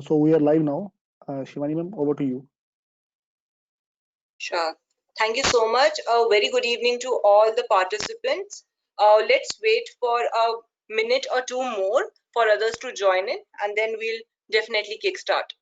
So we are live now. Shivani ma'am, over to you. Sure. Thank you so much. A very good evening to all the participants. Let's wait for a minute or two more for others to join in, and then we'll definitely kickstart.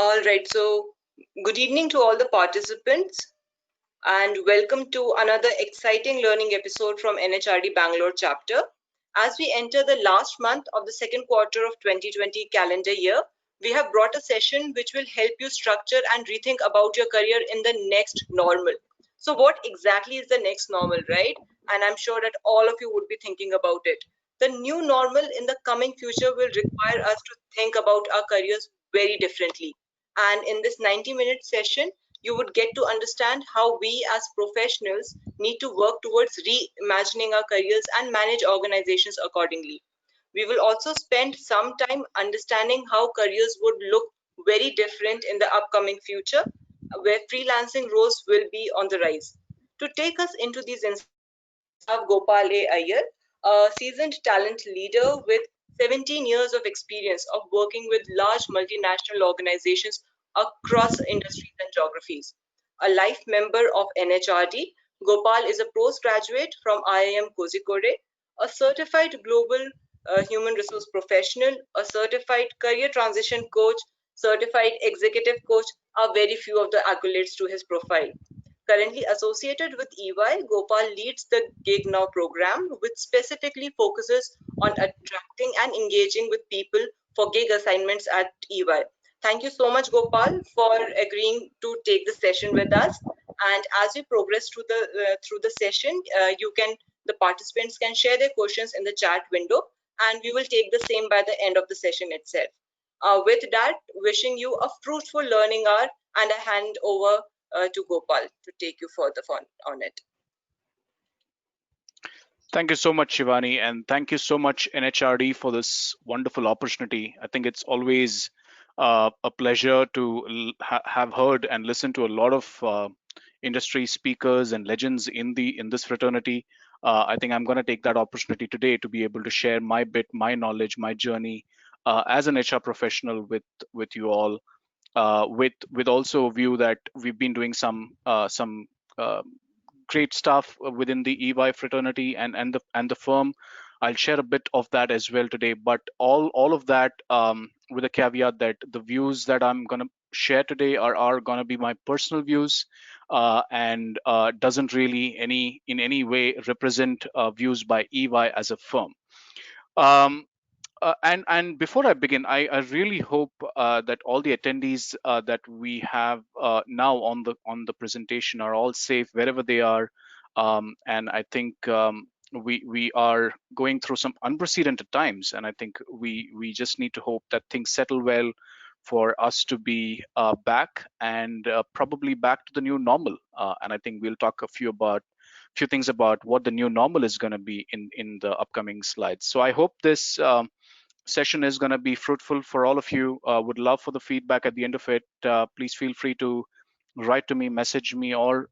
All right, so good evening to all the participants and welcome to another exciting learning episode from NHRD Bangalore chapter. As we enter the last month of the second quarter of 2020 calendar year, we have brought a session which will help you structure and rethink about your career in the next normal. So what exactly is the next normal, right? And I'm sure that all of you would be thinking about it. The new normal in the coming future will require us to think about our careers very differently. And in this 90-minute session, you would get to understand how we as professionals need to work towards reimagining our careers and manage organizations accordingly. We will also spend some time understanding how careers would look very different in the upcoming future, where freelancing roles will be on the rise. To take us into these insights, we have Gopal Iyer, a seasoned talent leader with 17 years of experience of working with large multinational organizations across industries and geographies. A life member of NHRD, Gopal is a postgraduate from IIM Kozhikode, a certified global human resource professional, a certified career transition coach, certified executive coach are very few of the accolades to his profile. Currently associated with EY, Gopal leads the GigNow program, which specifically focuses on attracting and engaging with people for gig assignments at EY. Thank you so much, Gopal, for agreeing to take the session with us. And as we progress through the session, the participants can share their questions in the chat window, and we will take the same by the end of the session itself. With that, wishing you a fruitful learning hour, and I hand over to Gopal to take you further on it. Thank you so much, Shivani, and thank you so much, NHRD, for this wonderful opportunity. I think it's always a pleasure to have heard and listen to a lot of industry speakers and legends in this fraternity. I think I'm going to take that opportunity today to be able to share my bit, my knowledge, my journey as an HR professional with you all. With also a view that we've been doing some uh, great stuff within the EY fraternity and the firm. I'll share a bit of that as well today, but all of that with a caveat that the views that I'm going to share today are going to be my personal views and doesn't really in any way represent views by EY as a firm. Um, and before I begin, I really hope that all the attendees that we have now on the presentation are all safe wherever they are. And I think we are going through some unprecedented times, and I think we just need to hope that things settle well for us to be back and probably back to the new normal. And I think we'll talk few things about what the new normal is going to be in the upcoming slides. So I hope this session is going to be fruitful for all of you. Would love for the feedback at the end of it. Please feel free to write to me, message me, or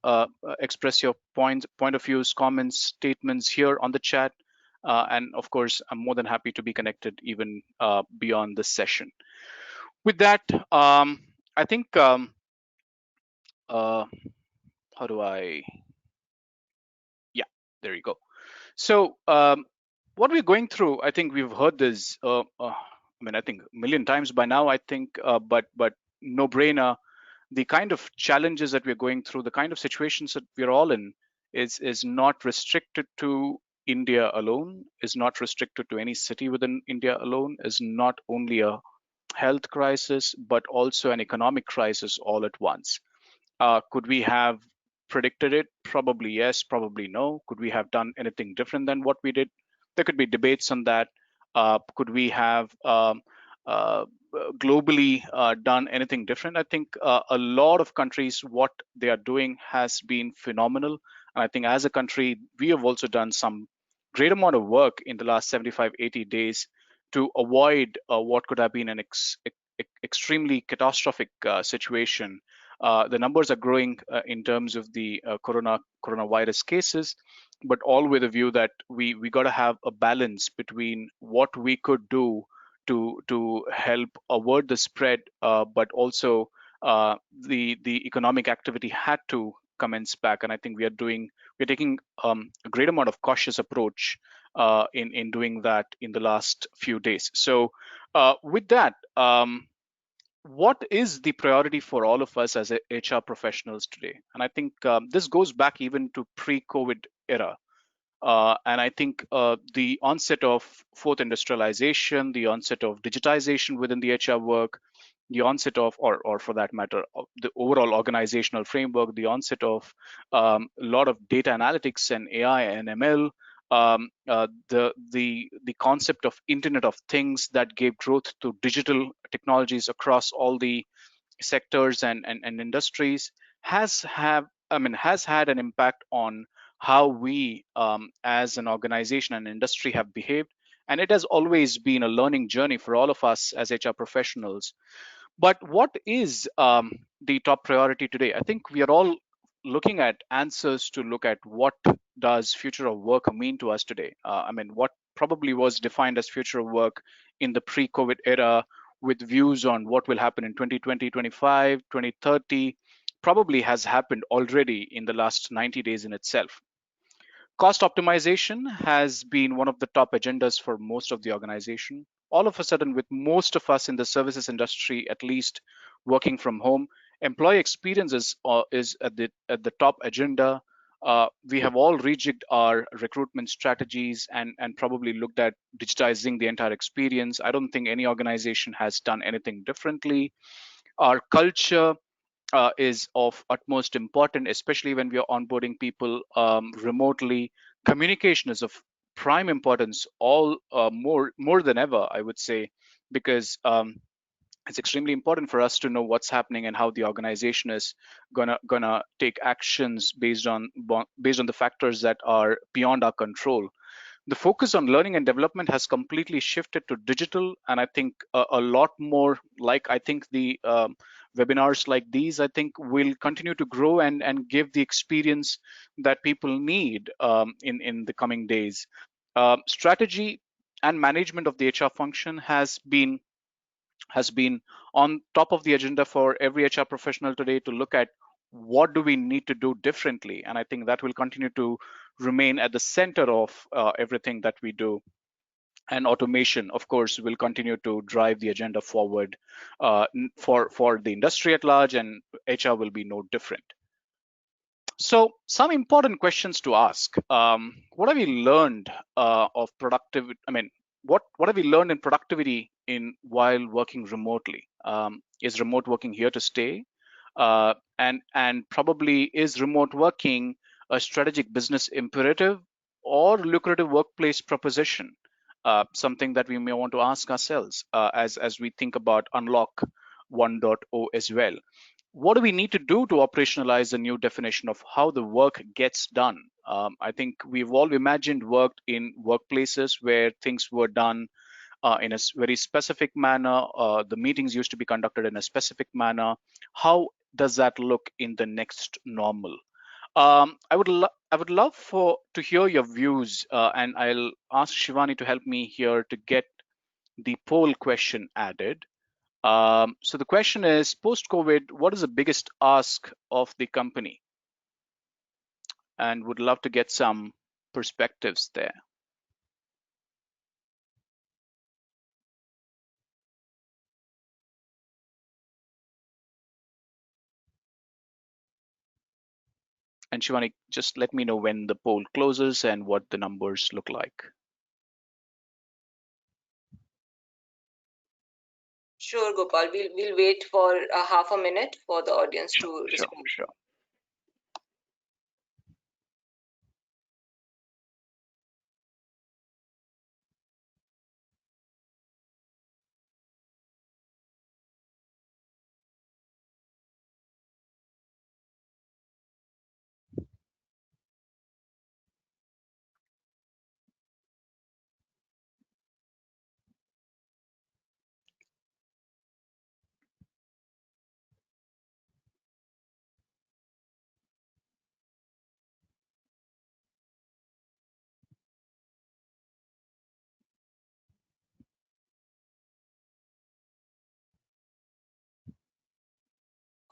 express your point of views, comments, statements here on the chat. And of course, I'm more than happy to be connected even beyond this session. With that, I think, how do I, yeah, there you go. So what we're going through, I think we've heard this, I mean, I think a million times by now, I think, but no brainer. The kind of challenges that we're going through, the kind of situations that we're all in is not restricted to India alone, is not restricted to any city within India alone, is not only a health crisis, but also an economic crisis all at once. Could we have predicted it? Probably yes, probably no. Could we have done anything different than what we did? There could be debates on that. Could we have globally done anything different? I think a lot of countries, what they are doing has been phenomenal. And I think as a country, we have also done some great amount of work in the last 75, 80 days to avoid what could have been an extremely catastrophic situation. The numbers are growing in terms of the coronavirus cases, but all with a view that we got to have a balance between what we could do to help avert the spread, but also the economic activity had to commence back. And I think we're taking a great amount of cautious approach in doing that in the last few days. So with that. What is the priority for all of us as HR professionals today? And I think this goes back even to pre-COVID era. And I think the onset of fourth industrialization, the onset of digitization within the HR work, the onset of, or for that matter, of the overall organizational framework, the onset of a lot of data analytics and AI and ML, the concept of Internet of Things that gave growth to digital technologies across all the sectors and industries has had an impact on how we as an organization and industry have behaved. And it has always been a learning journey for all of us as HR professionals. But what is the top priority today? I think we are all looking at answers to look at what does future of work mean to us today. I mean, what probably was defined as future of work in the pre-COVID era, with views on what will happen in 2020, 25, 2030, probably has happened already in the last 90 days in itself. Cost optimization has been one of the top agendas for most of the organization. All of a sudden, with most of us in the services industry, at least working from home, employee experience is at the top agenda. We have all rejigged our recruitment strategies and probably looked at digitizing the entire experience. I don't think any organization has done anything differently. Our culture is of utmost importance, especially when we are onboarding people remotely. Communication is of prime importance, all more than ever, I would say, because it's extremely important for us to know what's happening and how the organization is gonna take actions based on the factors that are beyond our control. The focus on learning and development has completely shifted to digital, and I think a lot more, like I think the webinars like these, I think will continue to grow and give the experience that people need in the coming days. Strategy and management of the HR function has been on top of the agenda for every HR professional today, to look at what do we need to do differently. And I think that will continue to remain at the center of everything that we do. And automation, of course, will continue to drive the agenda forward for the industry at large, and HR will be no different. So some important questions to ask. What have we learned of productivity? I mean, what have we learned in productivity while working remotely? Is remote working here to stay? And probably is remote working a strategic business imperative, or lucrative workplace proposition? Something that we may want to ask ourselves as we think about Unlock 1.0 as well. What do we need to do to operationalize the new definition of how the work gets done? I think we've all imagined worked in workplaces where things were done in a very specific manner. The meetings used to be conducted in a specific manner. How does that look in the next normal? I would love to hear your views, and I'll ask Shivani to help me here to get the poll question added. So the question is, post-COVID, what is the biggest ask of the company? And would love to get some perspectives there. And Shivani, just let me know when the poll closes and what the numbers look like. Sure, Gopal. We'll wait for a half a minute for the audience to respond. Sure.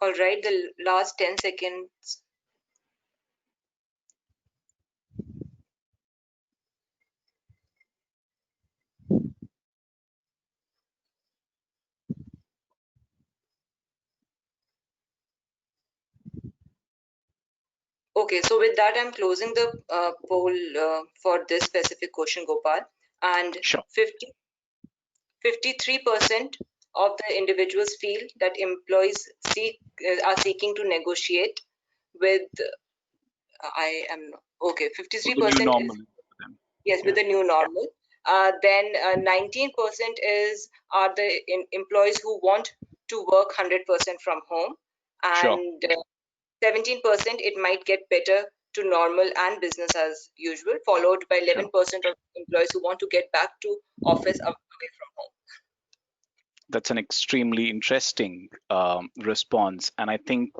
All right, the last 10 seconds. Okay, so with that, I'm closing the poll for this specific question, Gopal. And Sure. 53% of the individuals feel that employees are seeking to negotiate with, I am, okay, 53% is, yes, with the new normal. Then 19% are the employees who want to work 100% from home. And 17% it might get better to normal and business as usual, followed by 11% of employees who want to get back to office away from home. That's an extremely interesting response, and I think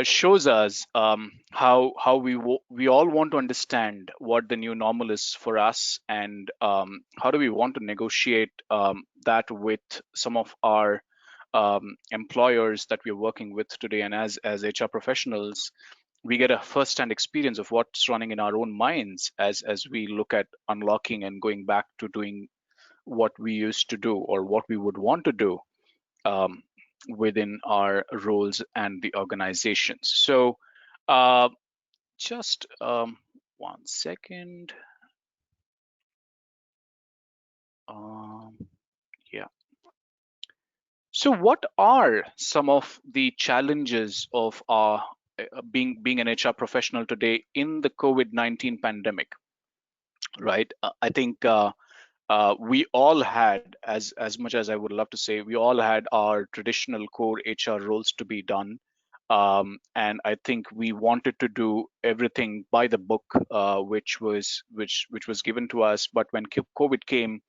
shows us how we all want to understand what the new normal is for us, and how do we want to negotiate that with some of our employers that we're working with today. And as HR professionals, we get a first-hand experience of what's running in our own minds as we look at unlocking and going back to doing what we used to do or what we would want to do within our roles and the organizations. So just 1 second. Yeah. So what are some of the challenges of being an HR professional today in the COVID-19 pandemic, right? I think we all had, as much as I would love to say, we all had our traditional core HR roles to be done, and I think we wanted to do everything by the book, which was given to us. But when COVID came,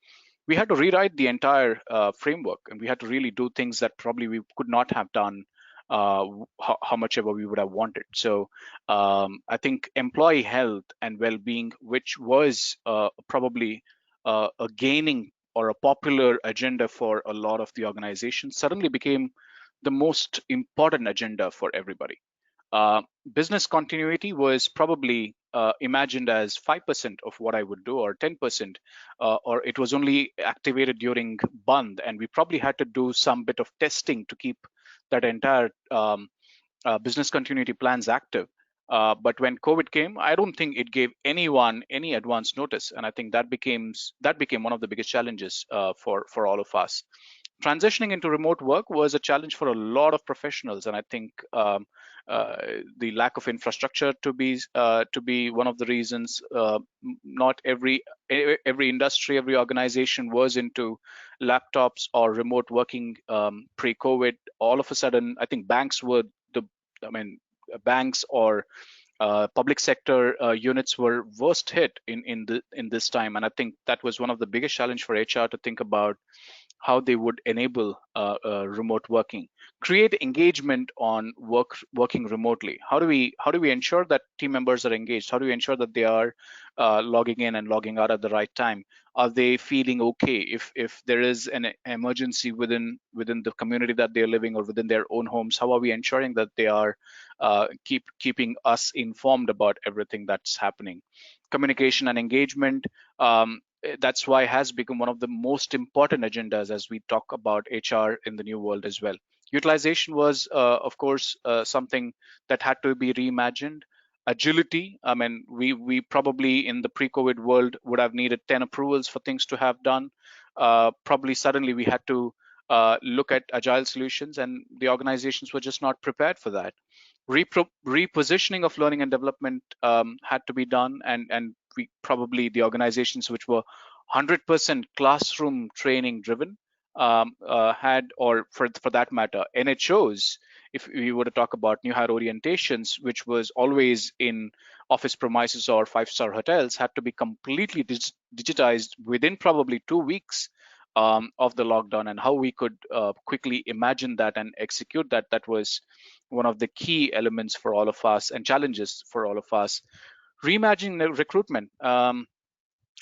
we had to rewrite the entire framework, and we had to really do things that probably we could not have done how much ever we would have wanted. So I think employee health and well-being, which was probably a gaining or a popular agenda for a lot of the organizations, suddenly became the most important agenda for everybody. Business continuity was probably imagined as 5% of what I would do, or 10%, or it was only activated during Bandh, and we probably had to do some bit of testing to keep that entire business continuity plans active. But when COVID came, I don't think it gave anyone any advance notice, and I think that became one of the biggest challenges for all of us. transitioning into remote work was a challenge for a lot of professionals, and I think the lack of infrastructure to be one of the reasons. Not every industry, every organization was into laptops or remote working pre-COVID. All of a sudden, I think banks were the, I mean, banks or public sector units were worst hit in this time, and I think that was one of the biggest challenge for HR to think about how they would enable remote working, create engagement on working remotely. How do we ensure that team members are engaged? How do we ensure that they are logging in and logging out at the right time? Are they feeling okay if there is an emergency within the community that they're living or within their own homes? How are we ensuring that they are keeping us informed about everything that's happening? Communication and engagement. That's why it has become one of the most important agendas as we talk about HR in the new world as well. Utilization was, of course, something that had to be reimagined. Agility. I mean, we probably in the pre-COVID world would have needed 10 approvals for things to have done. Probably suddenly we had to look at agile solutions, and the organizations were just not prepared for that. Repositioning of learning and development had to be done, and we probably the organizations which were 100% classroom training driven had, or for that matter, NHOs, if we were to talk about new hire orientations, which was always in office premises or five-star hotels, had to be completely digitized within probably 2 weeks of the lockdown. And how we could quickly imagine that and execute that, that was one of the key elements for all of us and challenges for all of us. Reimagining the recruitment. I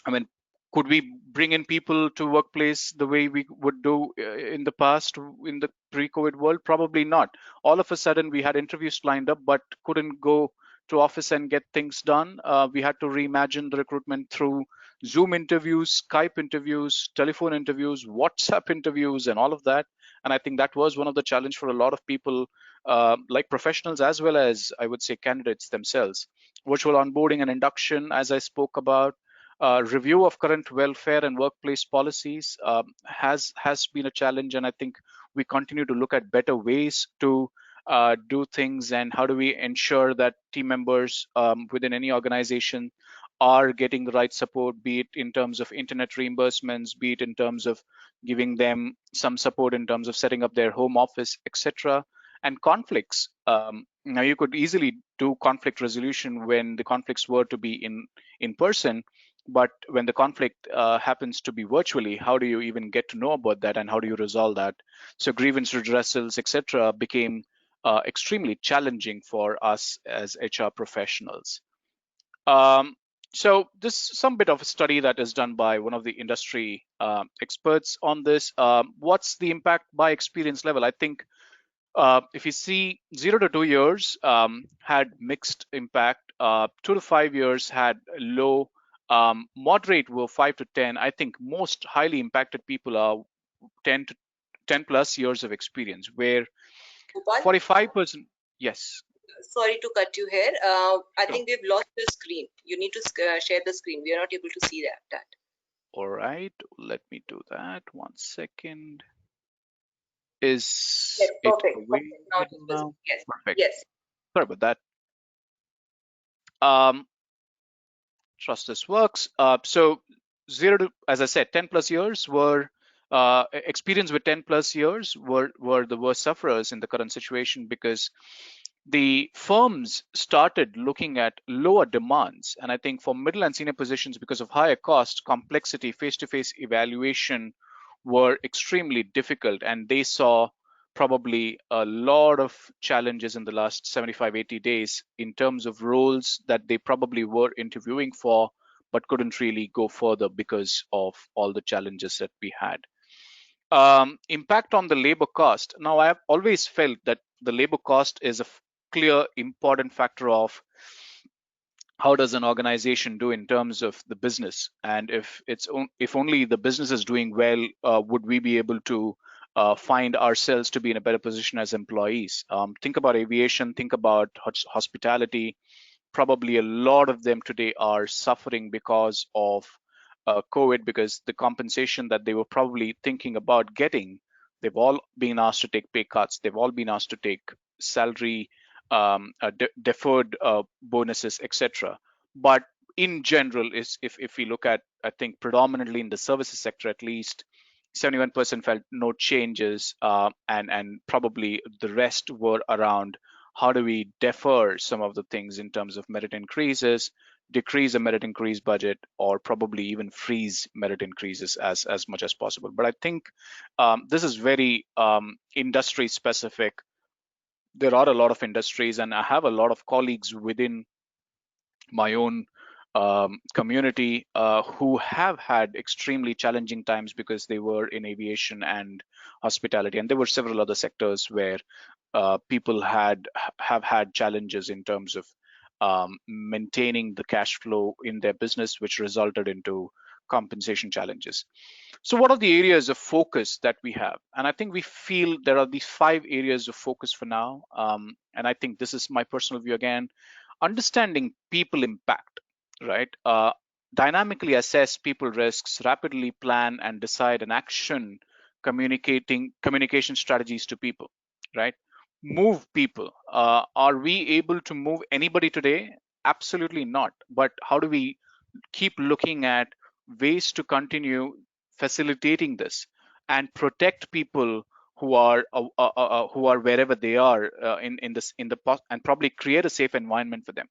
mean, could we bring in people to workplace the way we would do in the past in the pre-COVID world? Probably not. All of a sudden, we had interviews lined up, but couldn't go to office and get things done. We had to reimagine the recruitment through Zoom interviews, Skype interviews, telephone interviews, WhatsApp interviews, and all of that. And I think that was one of the challenge for a lot of people, like professionals as well as, I would say, candidates themselves. Virtual onboarding and induction, as I spoke about. Review of current welfare and workplace policies has been a challenge, and I think we continue to look at better ways to do things, and how do we ensure that team members within any organization are getting the right support, be it in terms of internet reimbursements, be it in terms of giving them some support in terms of setting up their home office, etc. And conflicts. Now you could easily do conflict resolution when the conflicts were to be in person, but when the conflict happens to be virtually, how do you even get to know about that, and how do you resolve that? So grievance redressals, etc., became extremely challenging for us as HR professionals. So this is some bit of a study that is done by one of the industry experts on this. What's the impact by experience level? I think if you see 0 to 2 years had mixed impact, 2 to 5 years had low, moderate were 5 to 10. I think most highly impacted people are 10 plus years of experience, where Gopal, 45%. Yes. sorry to cut you here. I Sure. think we've lost the screen. You need to share the screen. We are not able to see that. All right, let me do that. 1 second. Is Yes, it perfect. available Now it is visible. now? Yes. Perfect. Yes. Sorry about that. Trust this works. So 0 to, as I said, 10 plus years were experience with 10 plus years were the worst sufferers in the current situation, because the firms started looking at lower demands. And I think for middle and senior positions, because of higher cost, complexity, face-to-face evaluation were extremely difficult, and they saw probably a lot of challenges in the last 75, 80 days in terms of roles that they probably were interviewing for, but couldn't really go further because of all the challenges that we had. Impact on the labor cost. Now, I have always felt that the labor cost is a clear, important factor of how does an organization do in terms of the business, and if only the business is doing well, would we be able to find ourselves to be in a better position as employees? Think about aviation, think about hospitality. Probably a lot of them today are suffering because of COVID, because the compensation that they were probably thinking about getting They've all been asked to take pay cuts. They've all been asked to take salary deferred bonuses, etc. But in general, is if we look at, I think predominantly in the services sector at least, 71% felt no changes, and probably the rest were around how do we defer some of the things in terms of merit increases, decrease a merit increase budget, or probably even freeze merit increases as much as possible. But I think this is very industry specific. There are a lot of industries, and I have a lot of colleagues within my own community who have had extremely challenging times because they were in aviation and hospitality, and there were several other sectors where people have had challenges in terms of maintaining the cash flow in their business, which resulted into compensation challenges. So what are the areas of focus that we have? And I think we feel there are these 5 areas of focus for now. And I think this is my personal view again. Understanding people impact, right? Dynamically assess people risks, rapidly plan and decide an action, communication strategies to people, right? Move people. Are we able to move anybody today? Absolutely not. But how do we keep looking at ways to continue facilitating this and protect people who are wherever they are in this in the and probably create a safe environment for them,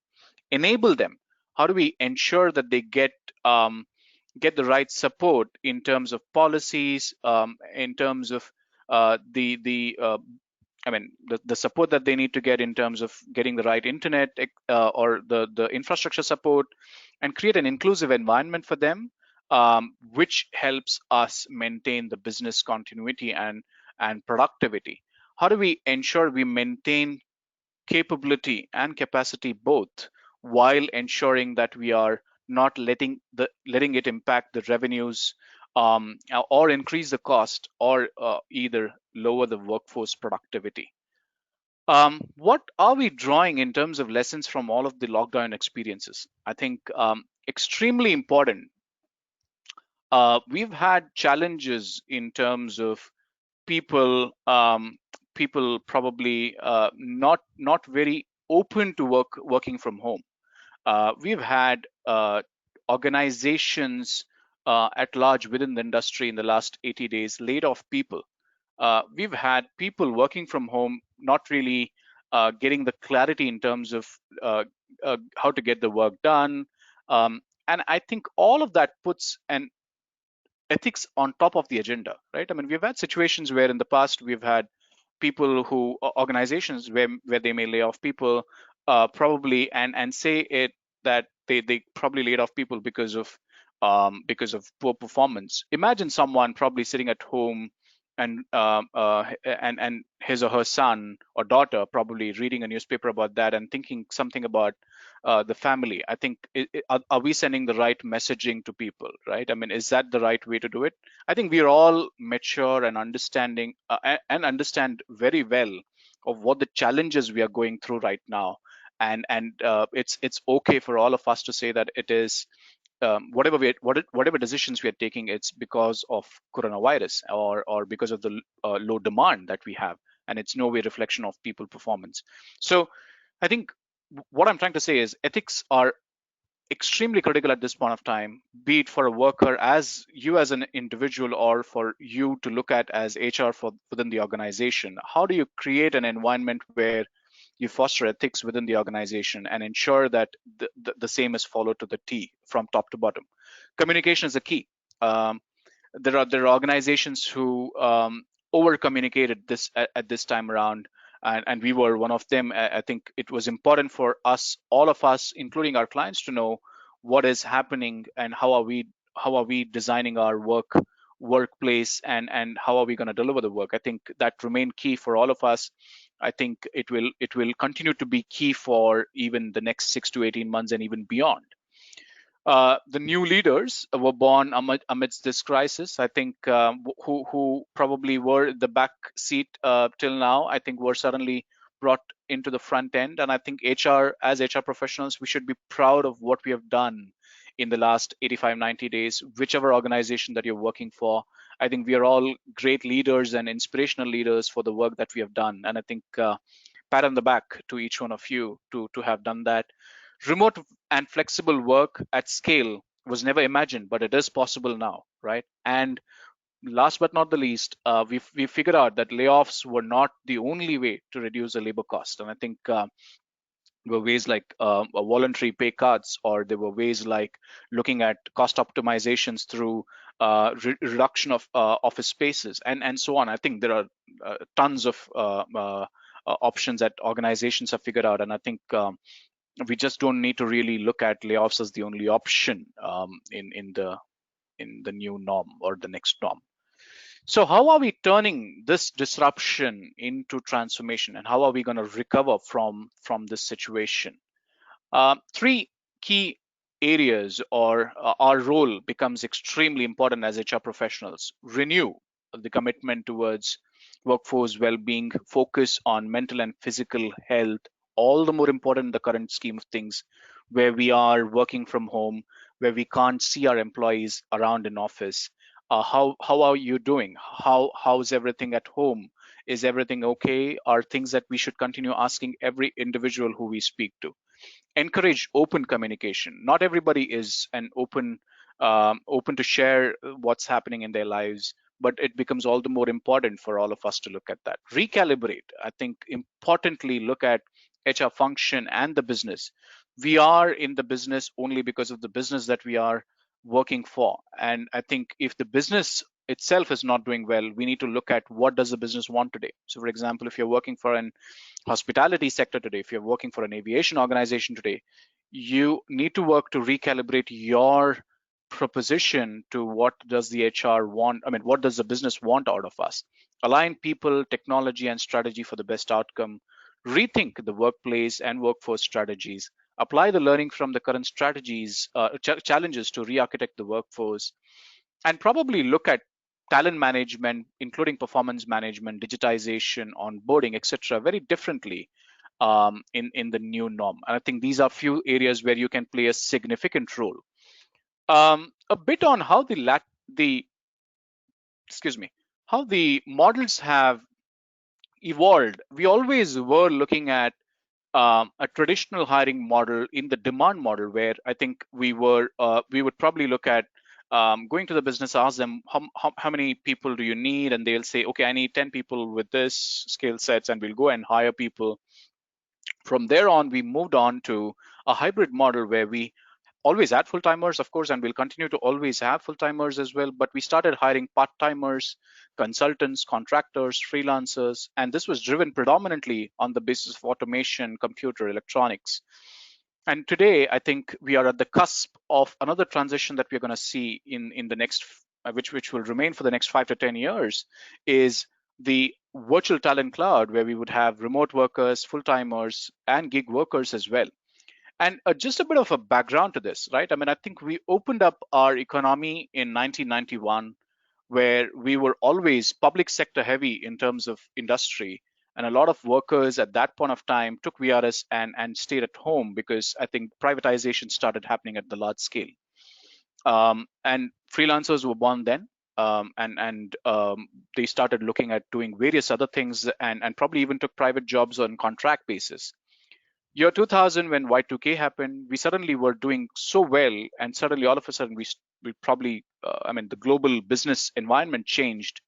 enable them. How do we ensure that they get the right support in terms of policies, in terms of the I mean, the support that they need to get in terms of getting the right internet or the infrastructure support, and create an inclusive environment for them, which helps us maintain the business continuity and productivity. How do we ensure we maintain capability and capacity both, while ensuring that we are not letting it impact the revenues, or increase the cost, or either lower the workforce productivity? What are we drawing in terms of lessons from all of the lockdown experiences? I think extremely important. We've had challenges in terms of people people probably not very open to working from home. We've had organizations at large within the industry in the last 80 days laid off people. We've had people working from home, not really getting the clarity in terms of how to get the work done. And I think all of that puts an ethics on top of the agenda, right? I mean, we've had situations where in the past we've had people who organizations where they may lay off people, probably and say it that they probably laid off people because of poor performance. Imagine someone probably sitting at home and his or her son or daughter probably reading a newspaper about that and thinking something about the family. I think are we sending the right messaging to people, right? I mean, is that the right way to do it? I think we are all mature and understanding and understand very well of what the challenges we are going through right now, and it's okay for all of us to say that it is whatever decisions we are taking, it's because of coronavirus or because of the low demand that we have, and it's no way reflection of people performance. So I think what I'm trying to say is ethics are extremely critical at this point of time, be it for a worker as you as an individual, or for you to look at as HR for within the organization. How do you create an environment where you foster ethics within the organization and ensure that the same is followed to the T from top to bottom? Communication is a key. There are organizations who over communicated this at this time around, and we were one of them. I think it was important for us, all of us, including our clients, to know what is happening and how are we designing our workplace, and how are we going to deliver the work. I think that remained key for all of us. I think it will continue to be key for even the next 6 to 18 months and even beyond. The new leaders were born amidst this crisis. I think who probably were the back seat till now, I think were suddenly brought into the front end. And I think as HR professionals, we should be proud of what we have done in the last 85, 90 days, whichever organization that you're working for. I think we are all great leaders and inspirational leaders for the work that we have done. And I think pat on the back to each one of you to have done that. Remote and flexible work at scale was never imagined, but it is possible now, right? And last but not the least, we figured out that layoffs were not the only way to reduce the labor cost. And I think there were ways like voluntary pay cuts, or there were ways like looking at cost optimizations through reduction of office spaces, and so on. I think there are tons of options that organizations have figured out, and I think we just don't need to really look at layoffs as the only option in the new norm or the next norm. So how are we turning this disruption into transformation, and how are we going to recover from this situation? Three key areas, or our role becomes extremely important as HR professionals. Renew the commitment towards workforce well-being, focus on mental and physical health, all the more important in the current scheme of things, where we are working from home, where we can't see our employees around in office. How are you doing? How's everything at home? Is everything okay? Are things that we should continue asking every individual who we speak to. Encourage open communication. Not everybody is an open to share what's happening in their lives, but it becomes all the more important for all of us to look at that. Recalibrate. I think importantly, look at HR function and the business. We are in the business only because of the business that we are working for. And I think if the business itself is not doing well, we need to look at what does the business want today. So for example, if you're working for an hospitality sector today, if you're working for an aviation organization today, you need to work to recalibrate your proposition to what does the HR want. I mean, what does the business want out of us? Align people, technology, and strategy for the best outcome. Rethink the workplace and workforce strategies. Apply the learning from the current strategies, challenges to re-architect the workforce, and probably look at talent management, including performance management, digitization, onboarding, etc., very differently in the new norm. And I think these are few areas where you can play a significant role. A bit on how the excuse me, how the models have evolved. We always were looking at a traditional hiring model in the demand model, where I think we would probably look at going to the business, ask them how many people do you need, and they'll say, okay, I need 10 people with this skill sets, and we'll go and hire people. From there on, we moved on to a hybrid model where we always had full-timers, of course, and we'll continue to always have full-timers as well, but we started hiring part-timers, consultants, contractors, freelancers, and this was driven predominantly on the basis of automation, computer, electronics. And today, I think we are at the cusp of another transition that we're going to see in the next, which will remain for the next 5 to 10 years, is the virtual talent cloud, where we would have remote workers, full-timers, and gig workers as well. And just a bit of a background to this, right? I mean, I think we opened up our economy in 1991, where we were always public sector heavy in terms of industry. And a lot of workers at that point of time took VRS and stayed at home, because I think privatization started happening at the large scale. And freelancers were born then. And they started looking at doing various other things, and probably even took private jobs on contract basis. Year 2000, when Y2K happened, we suddenly were doing so well, and suddenly all of a sudden we probably, I mean, the global business environment changed.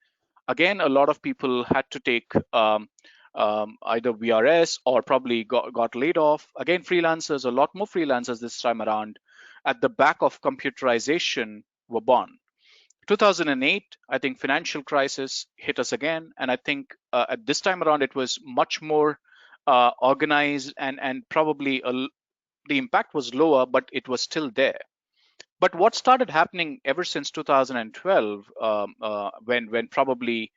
Again, a lot of people had to take either VRS or probably got laid off. Again, freelancers, a lot more freelancers this time around, at the back of computerization, were born. 2008, I think financial crisis hit us again, and I think at this time around it was much more organized, and probably the impact was lower, but it was still there. But what started happening ever since 2012, when probably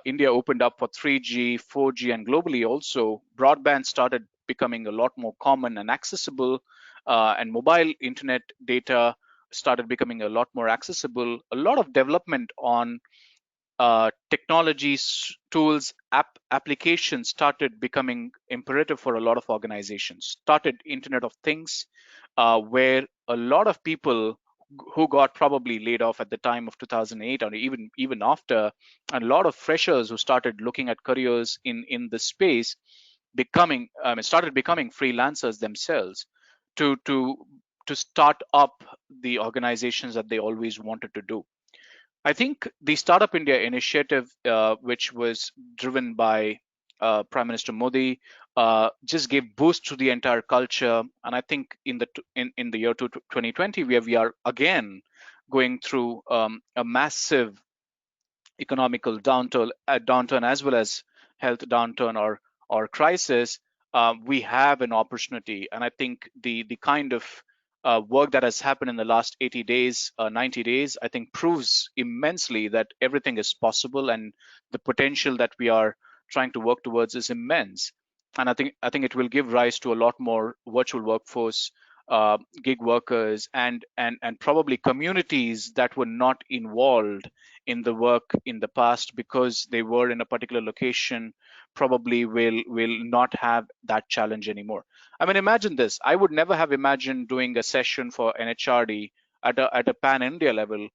India opened up for 3G, 4G, and globally also, broadband started becoming a lot more common and accessible, and mobile internet data started becoming a lot more accessible. A lot of development on technologies, tools, applications started becoming imperative for a lot of organizations. Started Internet of Things, where a lot of people who got probably laid off at the time of 2008 or even after, and a lot of freshers who started looking at careers in the space started becoming freelancers themselves to to to start up the organizations that they always wanted to do. I think the Startup India initiative, which was driven by Prime Minister Modi, just gave boost to the entire culture. And I think in the year 2020, where we are again going through a massive economical downturn as well as health downturn or crisis, we have an opportunity. And I think the kind of work that has happened in the last 80 days, 90 days, I think proves immensely that everything is possible, and the potential that we are trying to work towards is immense. And I think it will give rise to a lot more virtual workforce, gig workers, and probably communities that were not involved in the work in the past because they were in a particular location, probably will not have that challenge anymore. I mean, imagine this. I would never have imagined doing a session for NHRD at a pan India level,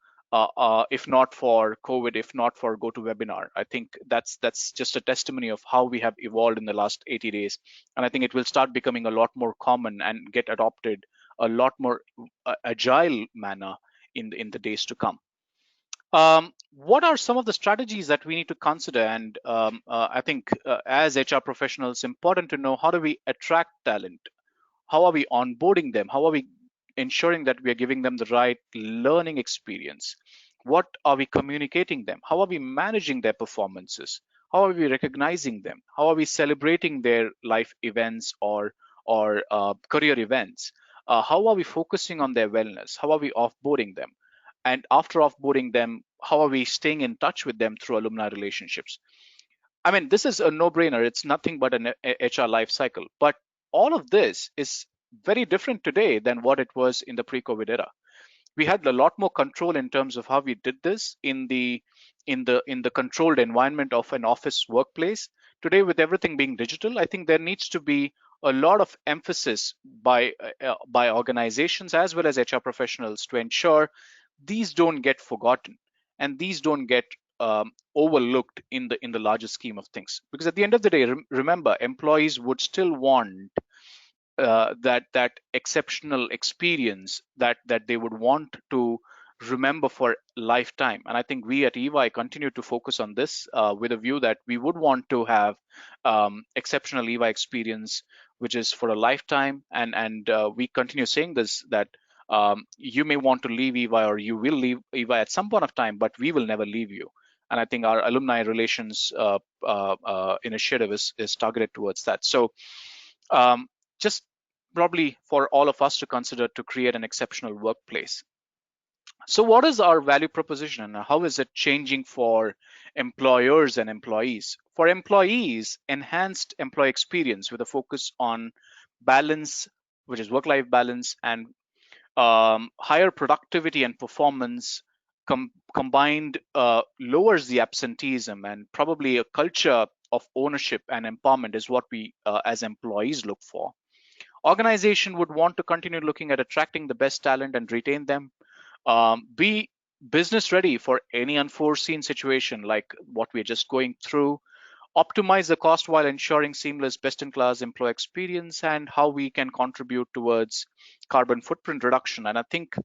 if not for COVID, if not for GoToWebinar. I think that's just a testimony of how we have evolved in the last 80 days. And I think it will start becoming a lot more common and get adopted a lot more agile manner in the days to come. What are some of the strategies that we need to consider? And I think as HR professionals, important to know, how do we attract talent? How are we onboarding them? How are we ensuring that we are giving them the right learning experience? What are we communicating them? How are we managing their performances? How are we recognizing them? How are we celebrating their life events or career events? How are we focusing on their wellness? How are we offboarding them? And after offboarding them, how are we staying in touch with them through alumni relationships? I mean, this is a no-brainer. It's nothing but an HR life cycle. But all of this is very different today than what it was in the pre-COVID era. We had a lot more control in terms of how we did this in the controlled environment of an office workplace. Today, with everything being digital, I think there needs to be a lot of emphasis by organizations as well as HR professionals to ensure these don't get forgotten and these don't get overlooked in the larger scheme of things. Because at the end of the day, remember, employees would still want that exceptional experience that they would want to remember for lifetime. And I think we at EY continue to focus on this with a view that we would want to have exceptional EY experience, which is for a lifetime. And we continue saying this, that you may want to leave EY or you will leave EY at some point of time, but we will never leave you. And I think our alumni relations initiative is targeted towards that. So just probably for all of us to consider to create an exceptional workplace. So what is our value proposition and how is it changing for employers and employees? For employees, enhanced employee experience with a focus on balance, which is work-life balance, and higher productivity and performance combined lowers the absenteeism, and probably a culture of ownership and empowerment is what we as employees look for. Organization would want to continue looking at attracting the best talent and retain them. Be business ready for any unforeseen situation like what we're just going through. Optimize the cost while ensuring seamless best-in-class employee experience, and how we can contribute towards carbon footprint reduction. And I think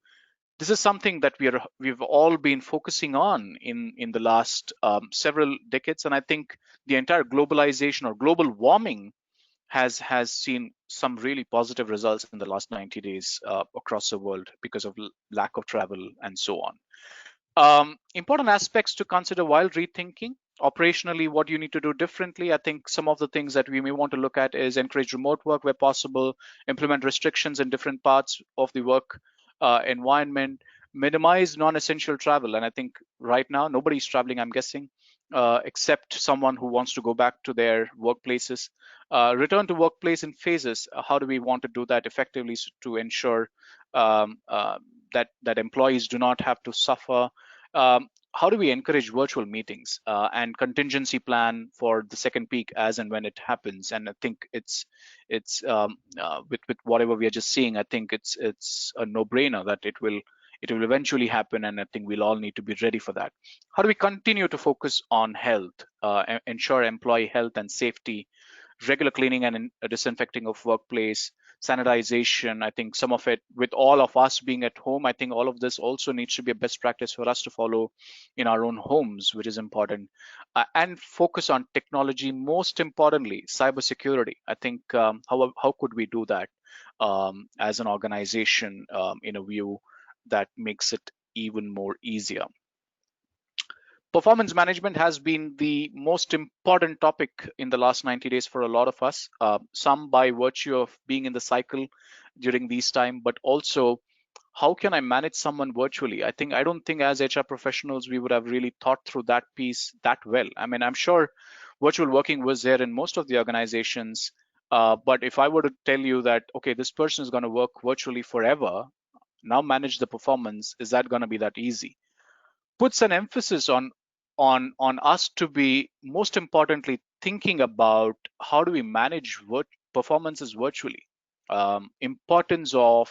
this is something that we've all been focusing on in the last several decades. And I think the entire globalization or global warming has seen some really positive results in the last 90 days across the world because of lack of travel and so on. Important aspects to consider while rethinking operationally what you need to do differently. I think some of the things that we may want to look at is encourage remote work where possible, implement restrictions in different parts of the work environment, minimize non-essential travel. And I think right now nobody's traveling, I'm guessing, except someone who wants to go back to their workplaces. Return to workplace in phases. How do we want to do that effectively to ensure that employees do not have to suffer? How do we encourage virtual meetings and contingency plan for the second peak as and when it happens? And I think it's with whatever we are just seeing, I think it's a no-brainer that It will eventually happen, and I think we'll all need to be ready for that. How do we continue to focus on health, ensure employee health and safety, regular cleaning and disinfecting of workplace, sanitization? I think some of it, with all of us being at home, I think all of this also needs to be a best practice for us to follow in our own homes, which is important. And focus on technology, most importantly, cybersecurity. I think how could we do that as an organization in a view that makes it even more easier? Performance management has been the most important topic in the last 90 days for a lot of us, some by virtue of being in the cycle during these time, but also how can I manage someone virtually? I don't think as HR professionals we would have really thought through that piece that well. I mean, I'm sure virtual working was there in most of the organizations, but if I were to tell you that, okay, this person is going to work virtually forever, now manage the performance, is that going to be that easy? Puts an emphasis on us to be, most importantly, thinking about how do we manage performances virtually. Importance of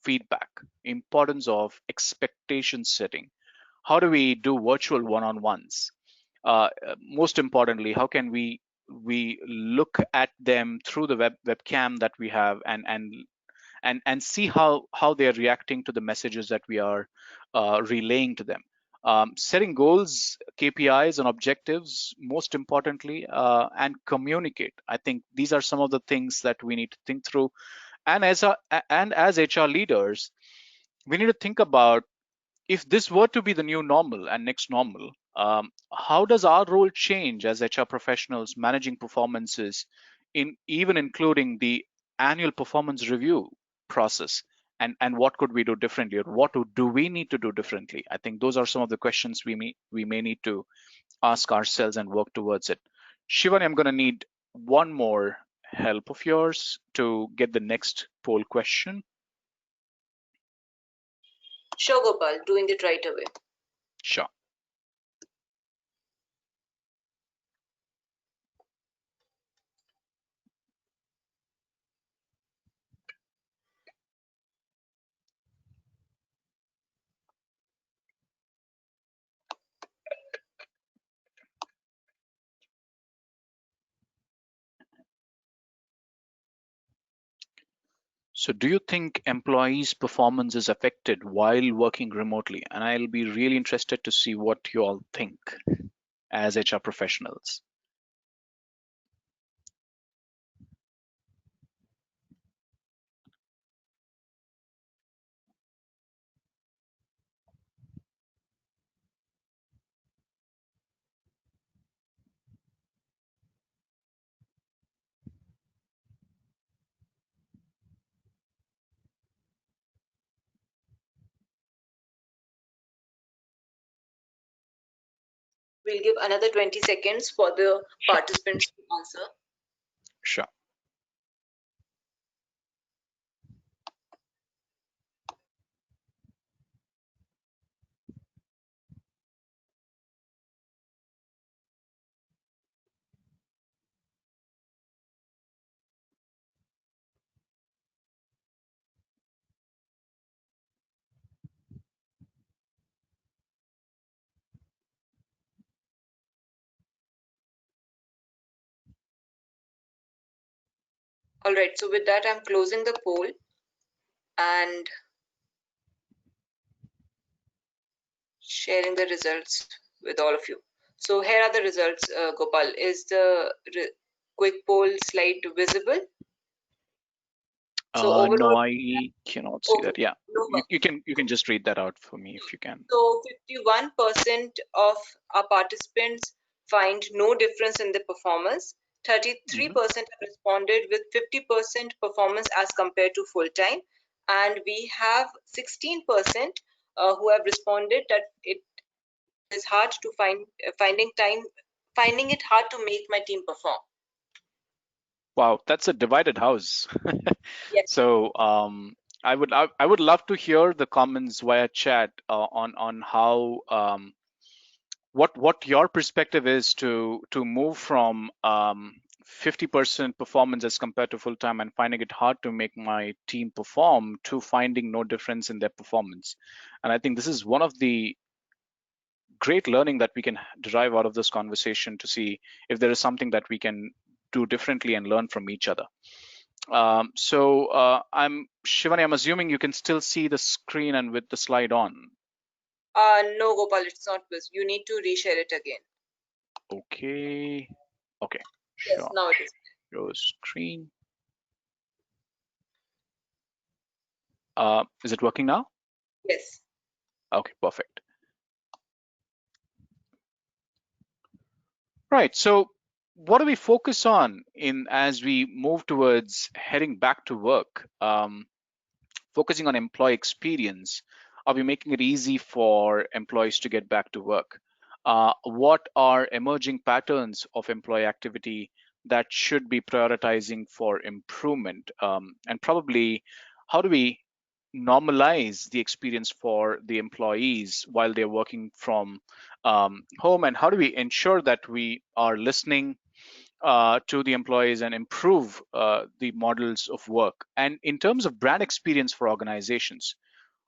feedback, importance of expectation setting. How do we do virtual one-on-ones? Most importantly, how can we look at them through the webcam that we have, and see how they're reacting to the messages that we are relaying to them. Setting goals, KPIs, and objectives, most importantly, and communicate. I think these are some of the things that we need to think through. And as HR leaders, we need to think about, if this were to be the new normal and next normal, how does our role change as HR professionals managing performances, even including the annual performance review process, and what could we do differently, or what do we need to do differently? I think those are some of the questions we may need to ask ourselves and work towards it. Shivani, I'm going to need one more help of yours to get the next poll question. Sure, Gopal, doing it right away. Sure. So do you think employees' performance is affected while working remotely? And I'll be really interested to see what you all think as HR professionals. We'll give another 20 seconds for the participants to answer. Sure. All right, so with that, I'm closing the poll and sharing the results with all of you. So here are the results, Gopal. Is the quick poll slide visible? So overall, No, I cannot see that. Yeah, no, you can just read that out for me if you can. So 51% of our participants find no difference in the performance. 33% have responded with 50% performance as compared to full time, and we have 16% who have responded that it is hard to finding it hard to make my team perform. Wow, that's a divided house. Yes. So I would love to hear the comments via chat on how what your perspective is to move from 50% performance as compared to full time and finding it hard to make my team perform to finding no difference in their performance. And I think this is one of the great learning that we can derive out of this conversation to see if there is something that we can do differently and learn from each other. I'm Shivani, I'm assuming you can still see the screen and with the slide on. No, Gopal, it's not visible. You need to reshare it again. Okay, Yes, sure. now it is. Show screen. Is it working now? Yes. Okay, perfect. Right. So what do we focus on in as we move towards heading back to work? Focusing on employee experience. Are we making it easy for employees to get back to work? What are emerging patterns of employee activity that should be prioritizing for improvement? And probably, how do we normalize the experience for the employees while they're working from home? And how do we ensure that we are listening to the employees and improve the models of work? And in terms of brand experience for organizations,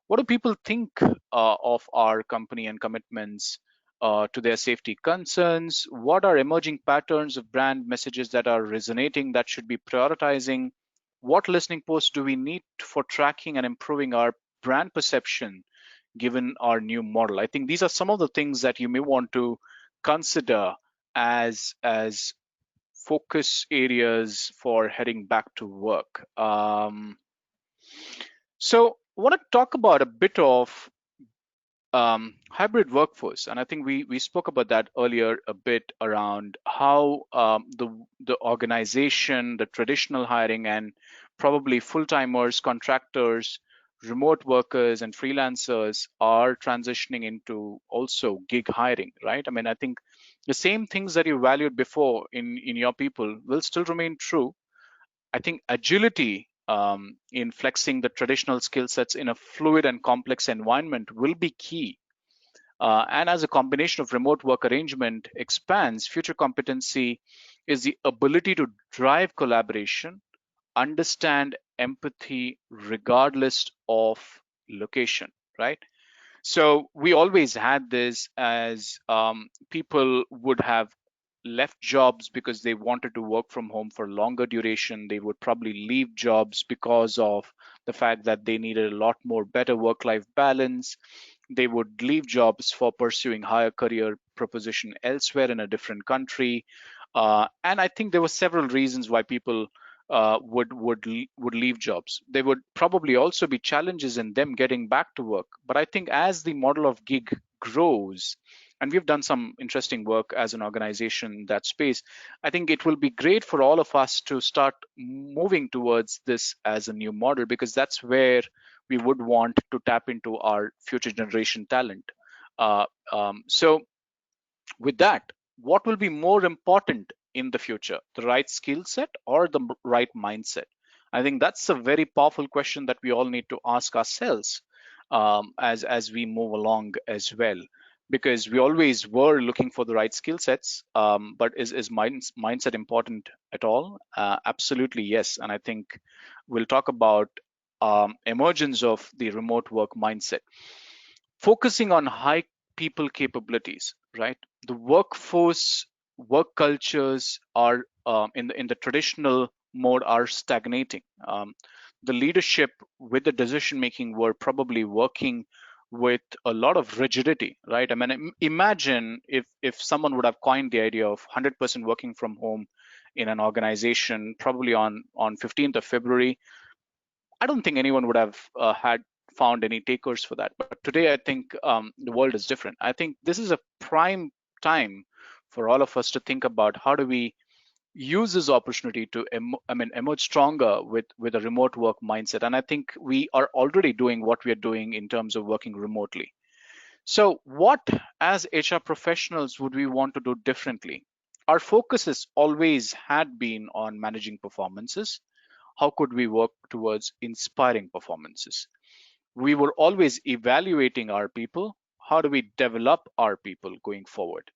what do people think of our company and commitments to their safety concerns? What are emerging patterns of brand messages that are resonating that should be prioritizing? What listening posts do we need for tracking and improving our brand perception given our new model? I think these are some of the things that you may want to consider as focus areas for heading back to work. So I want to talk about a bit of hybrid workforce, and I think we spoke about that earlier a bit around how the organization, the traditional hiring, and probably full timers, contractors, remote workers, and freelancers are transitioning into also gig hiring, right? I mean, I think the same things that you valued before in your people will still remain true. I think agility in flexing the traditional skill sets in a fluid and complex environment will be key. And as a combination of remote work arrangement expands, future competency is the ability to drive collaboration, understand empathy regardless of location, right? So we always had this as people would have left jobs because they wanted to work from home for longer duration. They would probably leave jobs because of the fact that they needed a lot more better work-life balance. They would leave jobs for pursuing higher career proposition elsewhere in a different country. And I think there were several reasons why people would leave jobs. There would probably also be challenges in them getting back to work. But I think as the model of gig grows, and we've done some interesting work as an organization in that space, I think it will be great for all of us to start moving towards this as a new model, because that's where we would want to tap into our future generation talent. So with that, what will be more important in the future, the right skill set or the right mindset? I think that's a very powerful question that we all need to ask ourselves as we move along as well, because we always were looking for the right skill sets. But is mindset important at all? Absolutely yes. And I think we'll talk about emergence of the remote work mindset, focusing on high people capabilities, right? The workforce, work cultures are in the traditional mode are stagnating. The leadership with the decision making were probably working with a lot of rigidity, right? I mean, imagine if someone would have coined the idea of 100% working from home in an organization, probably on 15th of February. I don't think anyone would have had found any takers for that. But today, I think the world is different. I think this is a prime time for all of us to think about how do we use this opportunity to emerge stronger with a remote work mindset. And I think we are already doing what we are doing in terms of working remotely. So what, as HR professionals, would we want to do differently? Our focus has always had been on managing performances. How could we work towards inspiring performances? We were always evaluating our people. How do we develop our people going forward?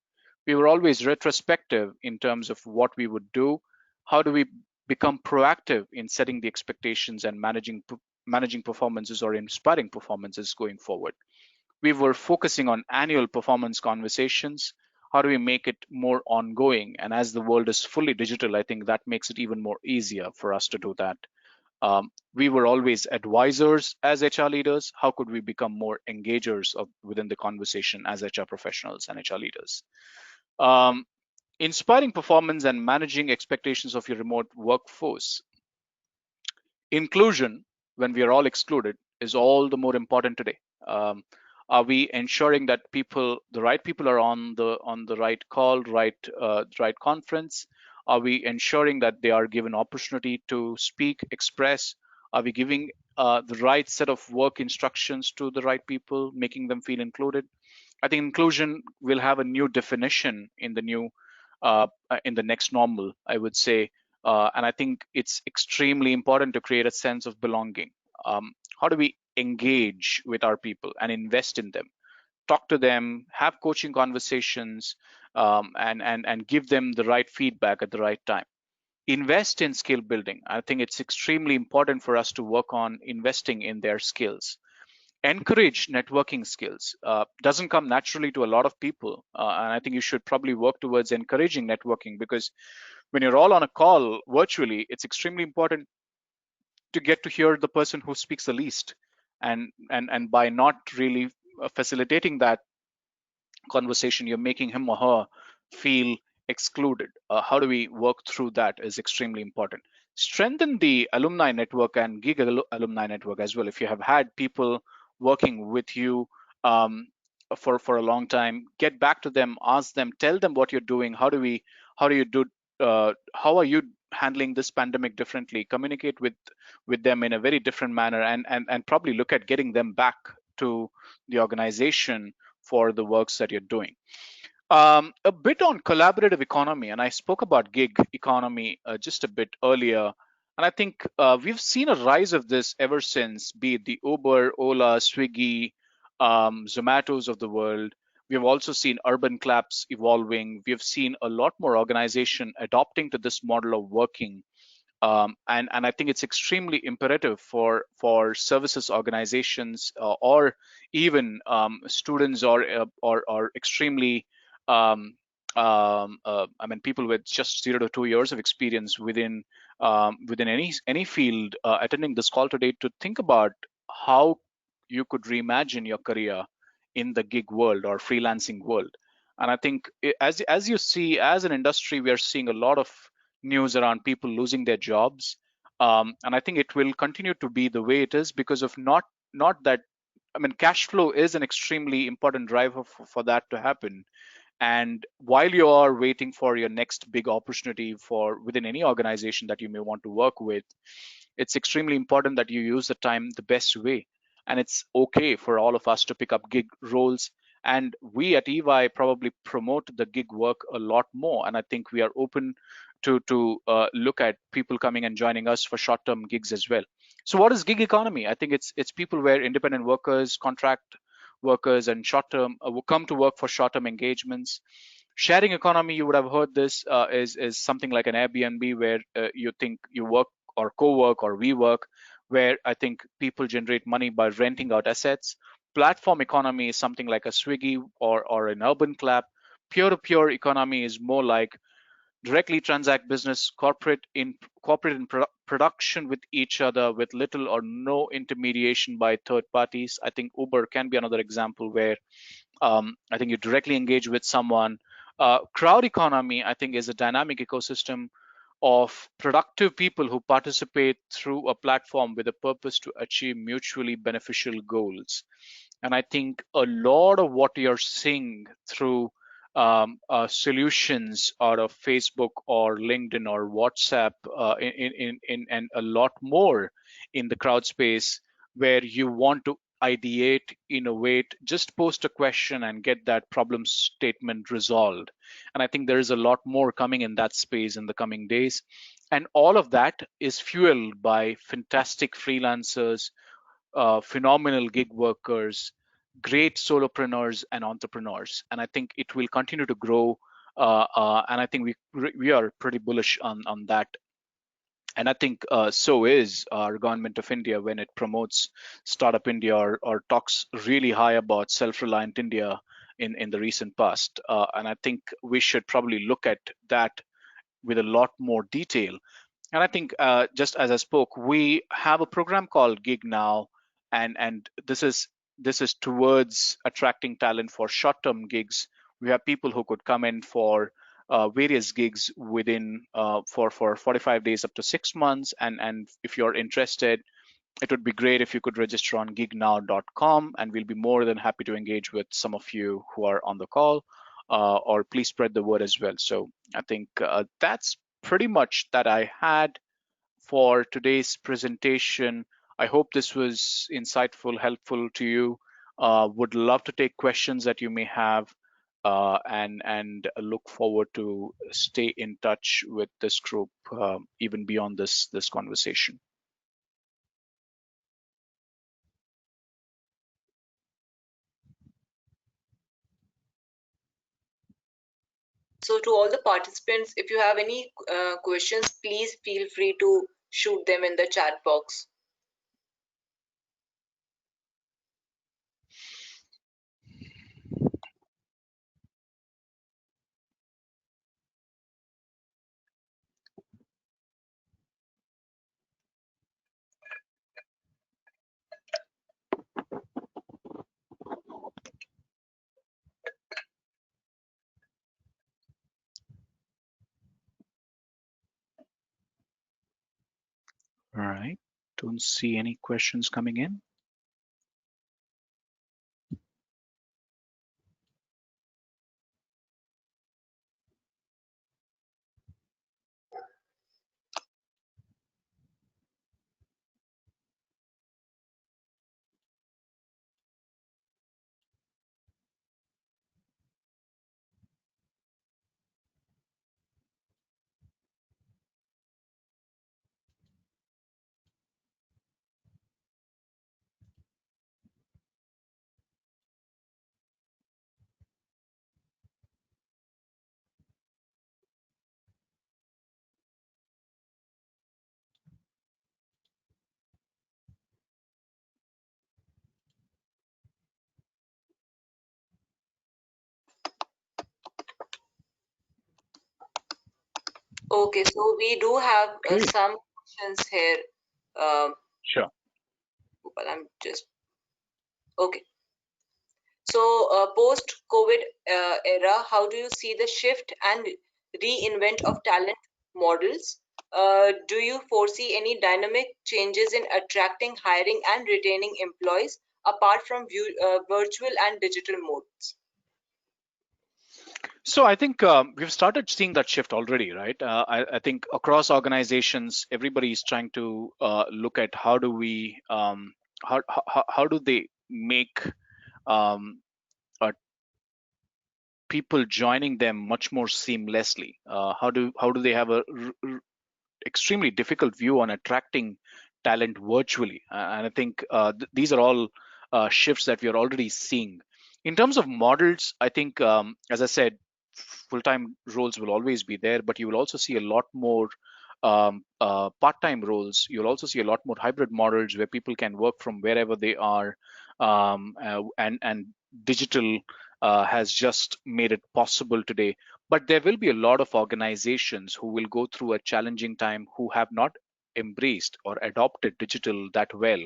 We were always retrospective in terms of what we would do. How do we become proactive in setting the expectations and managing performances or inspiring performances going forward? We were focusing on annual performance conversations. How do we make it more ongoing? And as the world is fully digital, I think that makes it even more easier for us to do that. We were always advisors as HR leaders. How could we become more engagers within the conversation as HR professionals and HR leaders? Um, Inspiring performance and managing expectations of your remote workforce. Inclusion, when we are all excluded, is all the more important today. Are we ensuring that the right people, are on the right call, right conference? Are we ensuring that they are given opportunity to speak, express? Are we giving the right set of work instructions to the right people, making them feel included? I think inclusion will have a new definition in the next normal, I would say, and I think it's extremely important to create a sense of belonging. How do we engage with our people and invest in them? Talk to them, have coaching conversations, and give them the right feedback at the right time. Invest in skill building. I think it's extremely important for us to work on investing in their skills. Encourage networking skills. Doesn't come naturally to a lot of people, and I think you should probably work towards encouraging networking, because when you're all on a call virtually, it's extremely important to get to hear the person who speaks the least, and by not really facilitating that conversation, you're making him or her feel excluded. How do we work through that is extremely important. Strengthen the alumni network and alumni network as well. If you have had people working with you for a long time, get back to them, ask them, tell them what you're doing. How do you do how are you handling this pandemic differently? Communicate with them in a very different manner, and probably look at getting them back to the organization for the works that you're doing. A bit on collaborative economy, and I spoke about gig economy just a bit earlier. And I think we've seen a rise of this ever since, be it the Uber, Ola, Swiggy, Zomatos of the world. We have also seen urban claps evolving. We have seen a lot more organization adopting to this model of working, and I think it's extremely imperative for services organizations, or even students, or extremely I mean people with just 0 to 2 years of experience within any field attending this call today, to think about how you could reimagine your career in the gig world or freelancing world. And I think as you see, as an industry, we are seeing a lot of news around people losing their jobs, and I think it will continue to be the way it is, because of not that, I mean, cash flow is an extremely important driver for that to happen. And while you are waiting for your next big opportunity for within any organization that you may want to work with, it's extremely important that you use the time the best way. And it's okay for all of us to pick up gig roles. And we at EY probably promote the gig work a lot more. And I think we are open to look at people coming and joining us for short-term gigs as well. So what is gig economy? I think it's people where independent workers, contract workers, and short-term will come to work for short-term engagements. Sharing economy, you would have heard this, is something like an Airbnb, where you think you work or co-work or we work, where I think people generate money by renting out assets. Platform economy is something like a Swiggy or an Urban Clap. Peer-to-peer economy is more like directly transact business, production with each other, with little or no intermediation by third parties. I think Uber can be another example where I think you directly engage with someone. Crowd economy, I think, is a dynamic ecosystem of productive people who participate through a platform with a purpose to achieve mutually beneficial goals. And I think a lot of what you're seeing through solutions out of Facebook or LinkedIn or WhatsApp, and a lot more in the crowd space, where you want to ideate, innovate, just post a question and get that problem statement resolved. And I think there is a lot more coming in that space in the coming days. And all of that is fueled by fantastic freelancers, phenomenal gig workers, great solopreneurs and entrepreneurs. And I think it will continue to grow and I think we are pretty bullish on that. And I think so is our government of India when it promotes Startup India or talks really high about self-reliant India in the recent past. And I think we should probably look at that with a lot more detail. And I think just as I spoke, we have a program called GigNow, and this is towards attracting talent for short-term gigs. We have people who could come in for various gigs within for 45 days up to 6 months. And if you're interested, it would be great if you could register on gignow.com, and we'll be more than happy to engage with some of you who are on the call, or please spread the word as well. So I think that's pretty much that I had for today's presentation. I hope this was insightful, helpful to you. Would love to take questions that you may have, and look forward to stay in touch with this group even beyond this conversation. So to all the participants, if you have any questions, please feel free to shoot them in the chat box. All right. Don't see any questions coming in. Okay, so we do have Great. some questions here. Sure. But I'm just okay. So post-COVID era, how do you see the shift and reinvent of talent models? Do you foresee any dynamic changes in attracting, hiring, and retaining employees apart from virtual and digital modes? So I think we've started seeing that shift already, right? I think across organizations, everybody is trying to look at how do we how do they make um, uh, people joining them much more seamlessly? How do they have a extremely difficult view on attracting talent virtually? And I think these are all shifts that we are already seeing. In terms of models, I think, as I said, full-time roles will always be there, but you will also see a lot more part-time roles. You'll also see a lot more hybrid models where people can work from wherever they are, and digital has just made it possible today. But there will be a lot of organizations who will go through a challenging time who have not embraced or adopted digital that well.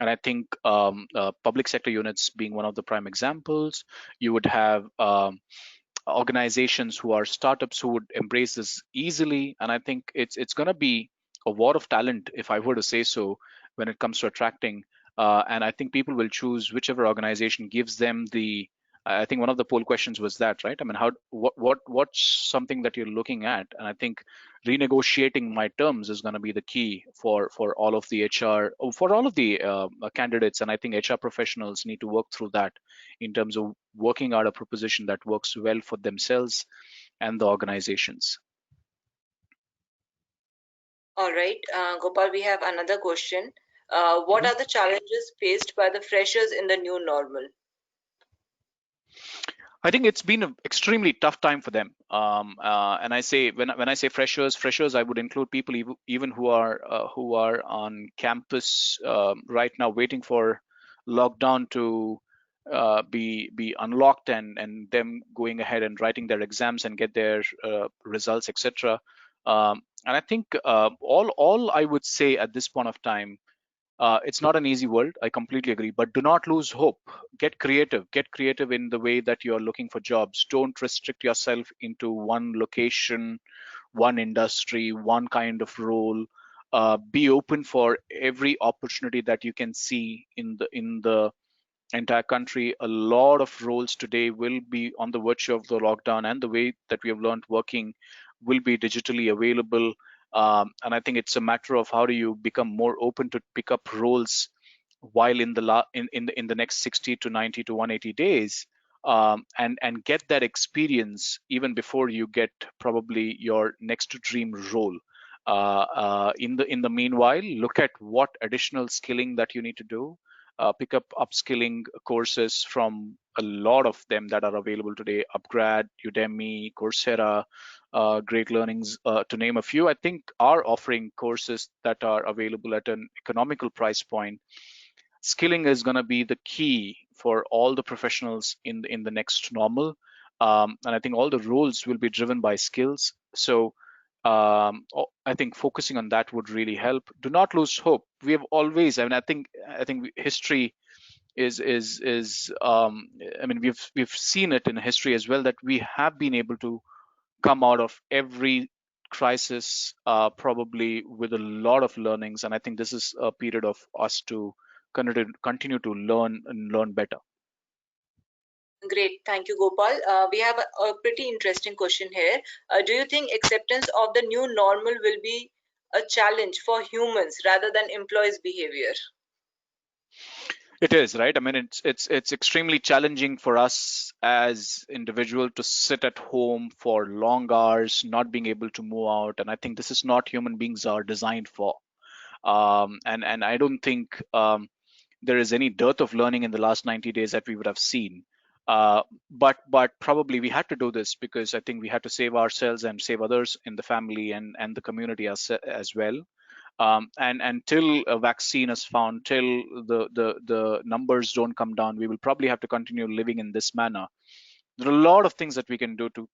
And I think public sector units being one of the prime examples, you would have organizations who are startups who would embrace this easily. And I think it's going to be a war of talent, if I were to say so, when it comes to attracting. And I think people will choose whichever organization gives them the. I think one of the poll questions was that, right? I mean, what's something that you're looking at? And I think renegotiating my terms is going to be the key for all of the HR, for all of the candidates. And I think HR professionals need to work through that in terms of working out a proposition that works well for themselves and the organizations. All right, Gopal, we have another question. What Mhm. are the challenges faced by the freshers in the new normal? I think it's been an extremely tough time for them. And I say when I say freshers, I would include people even who are on campus right now, waiting for lockdown to be unlocked, and them going ahead and writing their exams and get their results, etc. And I think all I would say at this point of time, it's not an easy world. I completely agree. But do not lose hope. Get creative. Get creative in the way that you're looking for jobs. Don't restrict yourself into one location, one industry, one kind of role. Be open for every opportunity that you can see in the entire country. A lot of roles today will be on the virtue of the lockdown, and the way that we have learned working will be digitally available. And I think it's a matter of how do you become more open to pick up roles while in in the next 60 to 90 to 180 days, and get that experience even before you get probably your next dream role. In the meanwhile, look at what additional skilling that you need to do. Pick up upskilling courses from a lot of them that are available today: Upgrad, Udemy, Coursera, Great Learnings, to name a few. I think are offering courses that are available at an economical price point. Skilling is going to be the key for all the professionals in the next normal, and I think all the roles will be driven by skills. So I think focusing on that would really help. Do not lose hope. We have always, I mean, I think history is I mean, we've seen it in history as well, that we have been able to come out of every crisis probably with a lot of learnings, and I think this is a period of us to continue to learn and learn better. Great, thank you, Gopal. We have a pretty interesting question here. Do you think acceptance of the new normal will be a challenge for humans rather than employees' behavior? It is, right? I mean, it's extremely challenging for us as individual to sit at home for long hours, not being able to move out, and I think this is not human beings are designed for. And I don't think there is any dearth of learning in the last 90 days that we would have seen. But probably we had to do this because I think we had to save ourselves and save others in the family and the community as well. And until a vaccine is found, till the numbers don't come down, we will probably have to continue living in this manner. There are a lot of things that we can do to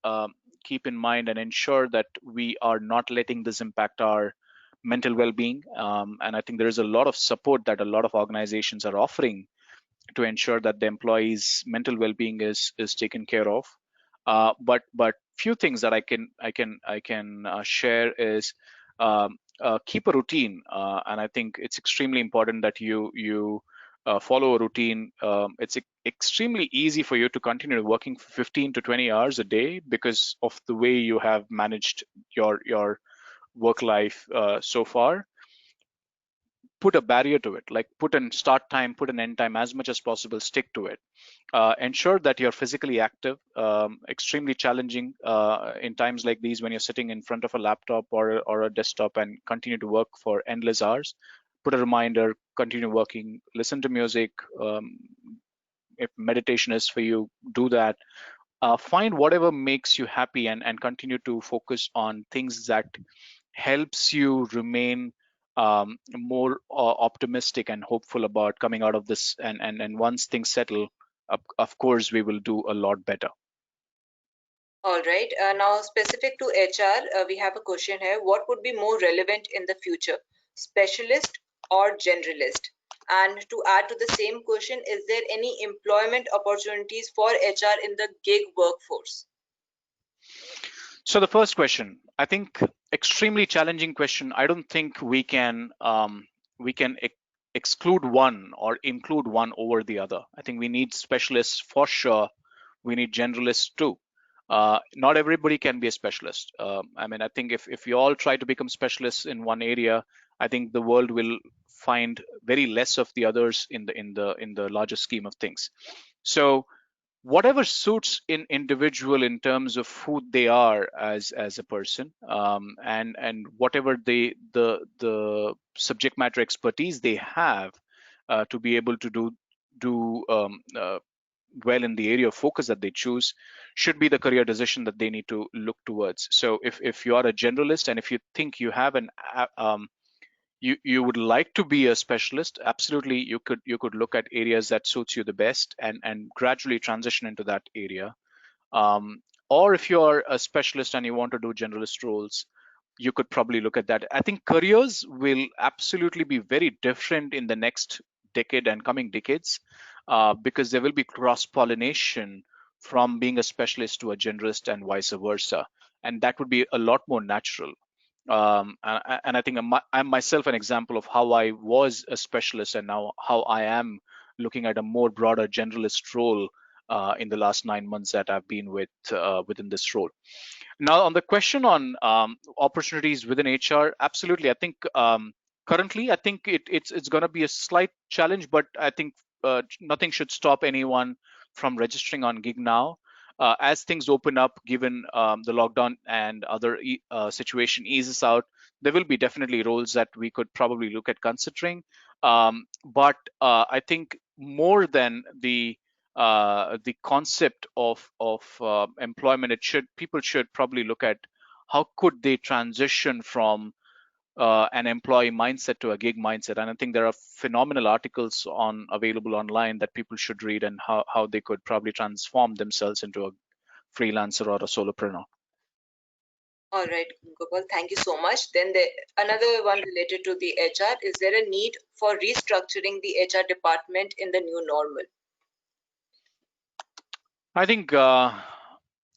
um, keep in mind and ensure that we are not letting this impact our mental well-being. And I think there is a lot of support that a lot of organizations are offering to ensure that the employees' mental well-being is taken care of. But few things that I can share is, keep a routine, and I think it's extremely important that you follow a routine. It's extremely easy for you to continue working for 15 to 20 hours a day because of the way you have managed your work life so far. Put a barrier to it, like put an start time, put an end time as much as possible, stick to it. Ensure that you're physically active. Extremely challenging in times like these when you're sitting in front of a laptop or a desktop and continue to work for endless hours. Put a reminder, continue working, listen to music. If meditation is for you, do that. Find whatever makes you happy, and continue to focus on things that helps you remain more optimistic and hopeful about coming out of this. And once things settle, of course, we will do a lot better. All right. Now, specific to HR, we have a question here. What would be more relevant in the future, specialist or generalist? And to add to the same question, is there any employment opportunities for HR in the gig workforce? So the first question, I think, extremely challenging question. I don't think we can exclude one or include one over the other. I think we need specialists for sure. We need generalists too. Not everybody can be a specialist. I mean, I think if we all try to become specialists in one area, I think the world will find very less of the others in the larger scheme of things. So whatever suits in individual in terms of who they are as a person, and whatever the subject matter expertise they have to be able to do well in the area of focus that they choose should be the career decision that they need to look towards. So if you are a generalist and if you think you have you would like to be a specialist, absolutely you could look at areas that suits you the best and gradually transition into that area. Or if you're a specialist and you want to do generalist roles, you could probably look at that. I think careers will absolutely be very different in the next decade and coming decades, because there will be cross pollination from being a specialist to a generalist and vice versa, and that would be a lot more natural. And I think I'm myself an example of how I was a specialist and now how I am looking at a more broader generalist role in the last 9 months that I've been within this role. Now, on the question on opportunities within HR, absolutely. I think currently, I think it's going to be a slight challenge, but I think nothing should stop anyone from registering on GigNow. As things open up, given the lockdown and other situation eases out, there will be definitely roles that we could probably look at considering. But I think more than the concept of employment, people should probably look at how could they transition from an employee mindset to a gig mindset. And I think there are phenomenal articles available online that people should read, and how they could probably transform themselves into a freelancer or a solopreneur. All right, Gopal, thank you so much. Then another one related to the HR. Is there a need for restructuring the HR department in the new normal? I think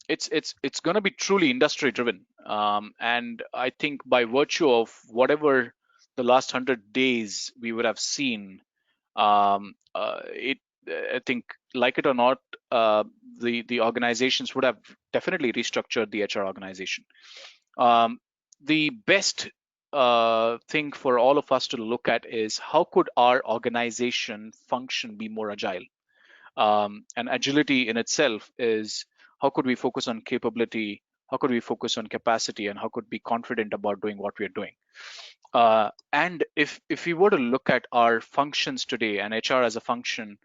it's going to be truly industry driven, and I think by virtue of whatever the last 100 days we would have seen, I think, like it or not, the organizations would have definitely restructured the HR organization. The best thing for all of us to look at is how could our organization function be more agile. And agility in itself is how could we focus on capability, how could we focus on capacity, and how could we be confident about doing what we are doing. And if we were to look at our functions today and HR as a function,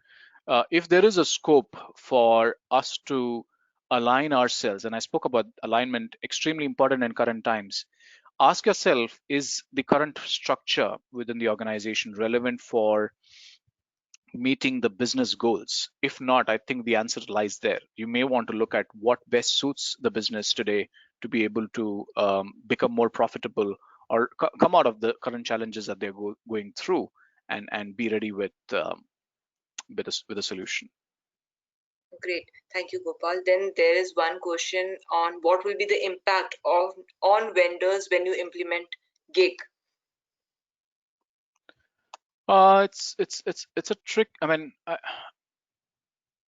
if there is a scope for us to align ourselves, and I spoke about alignment, extremely important in current times, ask yourself, is the current structure within the organization relevant for meeting the business goals? If not, I think the answer lies there. You may want to look at what best suits the business today to be able to become more profitable or come out of the current challenges that they're going through, and be ready with a solution. Great, thank you, Gopal. Then there is one question on what will be the impact on vendors when you implement gig. It's a trick. I mean,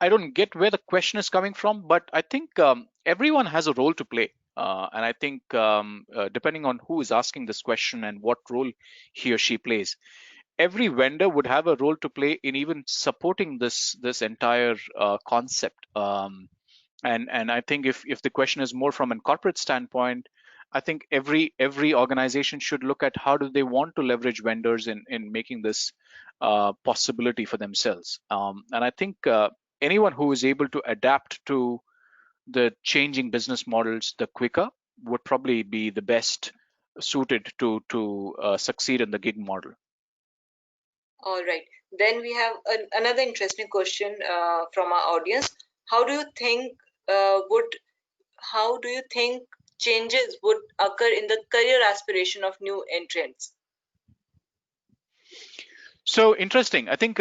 I don't get where the question is coming from, but I think everyone has a role to play. And I think depending on who is asking this question and what role he or she plays, every vendor would have a role to play in even supporting this entire concept. And I think if the question is more from a corporate standpoint, I think every organization should look at how do they want to leverage vendors in making this possibility for themselves. And I think anyone who is able to adapt to the changing business models the quicker would probably be the best suited to succeed in the gig model. All right. Then we have another interesting question from our audience. How do you think would how do you think changes would occur in the career aspiration of new entrants? So interesting. I think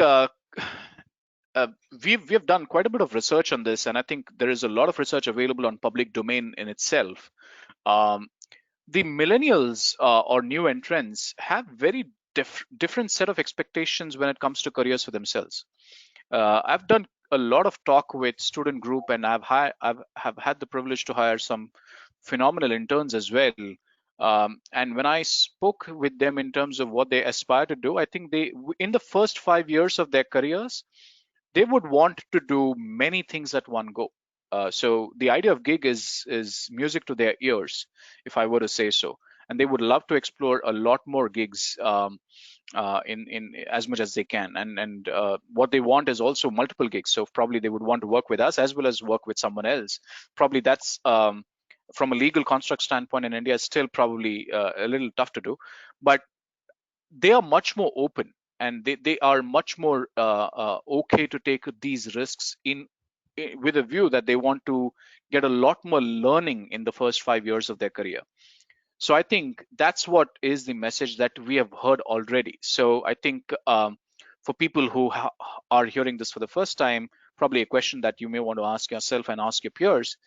we've done quite a bit of research on this, and I think there is a lot of research available on public domain in itself. The millennials or new entrants have very different set of expectations when it comes to careers for themselves. I've done a lot of talk with student group, and I've had the privilege to hire some phenomenal interns as well. And when I spoke with them in terms of what they aspire to do, I think in the first 5 years of their careers, they would want to do many things at one go. So the idea of gig is music to their ears, if I were to say so. and they would love to explore a lot more gigs in as much as they can. And what they want is also multiple gigs. So probably they would want to work with us as well as work with someone else. Probably that's from a legal construct standpoint in India, is still probably a little tough to do, but they are much more open, and they are much more okay to take these risks with a view that they want to get a lot more learning in the first 5 years of their career. So I think that's what is the message that we have heard already. So I think for people who are hearing this for the first time, probably a question that you may want to ask yourself and ask your peers: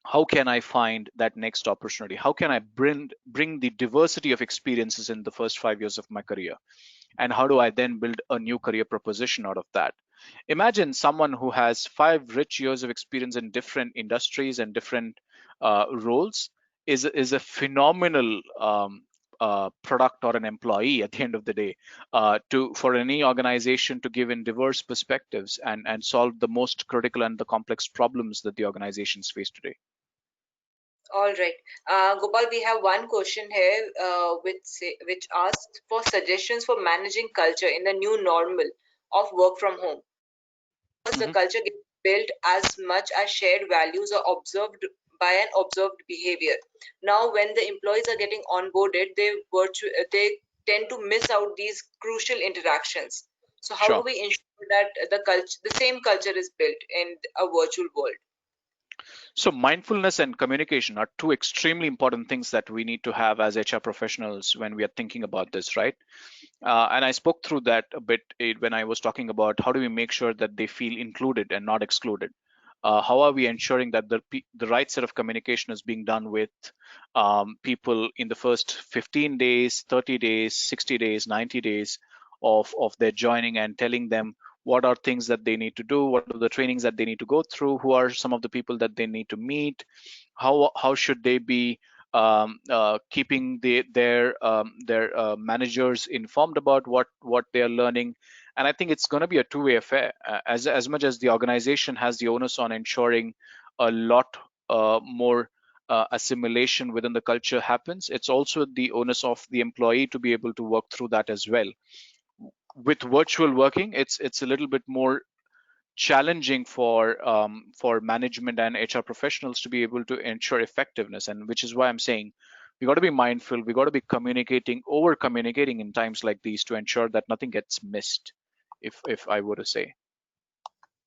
how can I find that next opportunity? How can I bring the diversity of experiences in the first 5 years of my career? And how do I then build a new career proposition out of that? Imagine someone who has 5 rich years of experience in different industries and different roles is a phenomenal product or an employee at the end of the day, to for any organization to give in diverse perspectives and solve the most critical and the complex problems that the organizations face today. All right. Gopal, we have one question here which asks for suggestions for managing culture in the new normal of work from home. Because the Mhm. culture gets built as much as shared values are observed by an observed behavior. Now, when the employees are getting onboarded, they tend to miss out these crucial interactions. So, how do Sure. we ensure that the same culture is built in a virtual world? So mindfulness and communication are two extremely important things that we need to have as HR professionals when we are thinking about this, right? And I spoke through that a bit when I was talking about how do we make sure that they feel included and not excluded. How are we ensuring that the right set of communication is being done with people in the first 15 days, 30 days, 60 days, 90 days of their joining, and telling them what are things that they need to do, what are the trainings that they need to go through, who are some of the people that they need to meet, how should they be keeping their managers informed about what they are learning. And I think it's going to be a two-way affair. As much as the organization has the onus on ensuring a lot more assimilation within the culture happens, it's also the onus of the employee to be able to work through that as well. With virtual working, it's a little bit more challenging for management and HR professionals to be able to ensure effectiveness, and which is why I'm saying we got to be mindful. We got to be over communicating in times like these to ensure that nothing gets missed. If I were to say.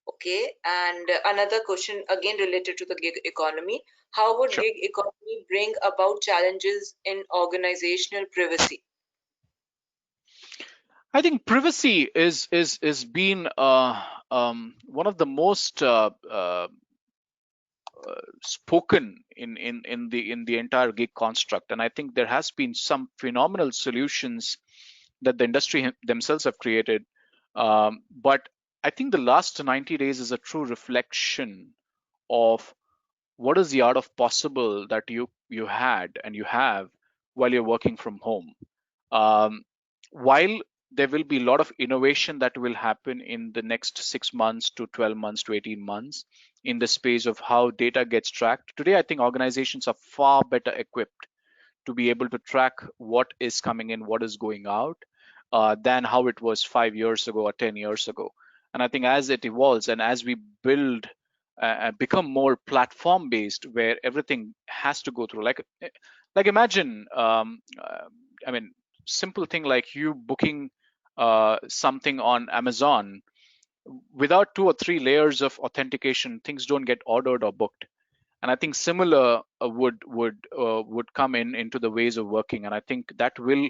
Okay, and another question again related to the gig economy. How would Sure. gig economy bring about challenges in organizational privacy? I think privacy is been one of the most spoken in the entire gig construct, and I think there has been some phenomenal solutions that the industry themselves have created. But I think the last 90 days is a true reflection of what is the art of possible that you had and you have while you're working from home. Um, while there will be a lot of innovation that will happen in the next 6 months to 12 months to 18 months in the space of how data gets tracked, today I think organizations are far better equipped to be able to track what is coming in, what is going out, than how it was 5 years ago or 10 years ago. And I think as it evolves and as we build become more platform based, where everything has to go through, like imagine, I mean, simple thing like you booking something on Amazon, without 2 or 3 layers of authentication, things don't get ordered or booked. And I think similar would come into the ways of working, and I think that will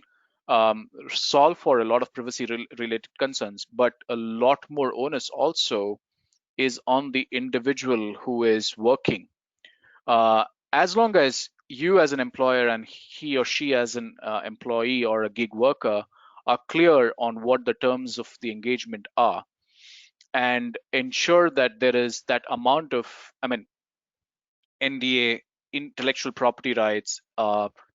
solve for a lot of privacy related concerns. But a lot more onus also is on the individual who is working. uh, as long as you as an employer and he or she as an employee or a gig worker are clear on what the terms of the engagement are, and ensure that there is that amount of, I mean, NDA, intellectual property rights,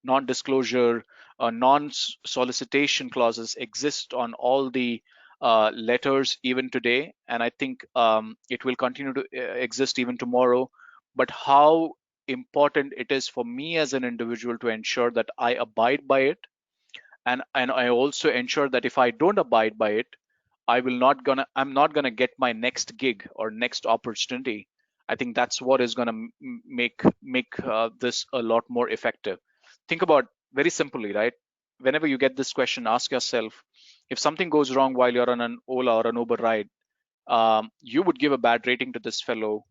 non-disclosure, non-solicitation clauses exist on all the letters even today, and I think it will continue to exist even tomorrow. But how important it is for me as an individual to ensure that I abide by it, and I also ensure that if I don't abide by it, I'm not gonna get my next gig or next opportunity. I think that's what is gonna make this a lot more effective. Think about very simply, right? Whenever you get this question, ask yourself, if something goes wrong while you're on an Ola or an Uber ride, you would give a bad rating to this fellow,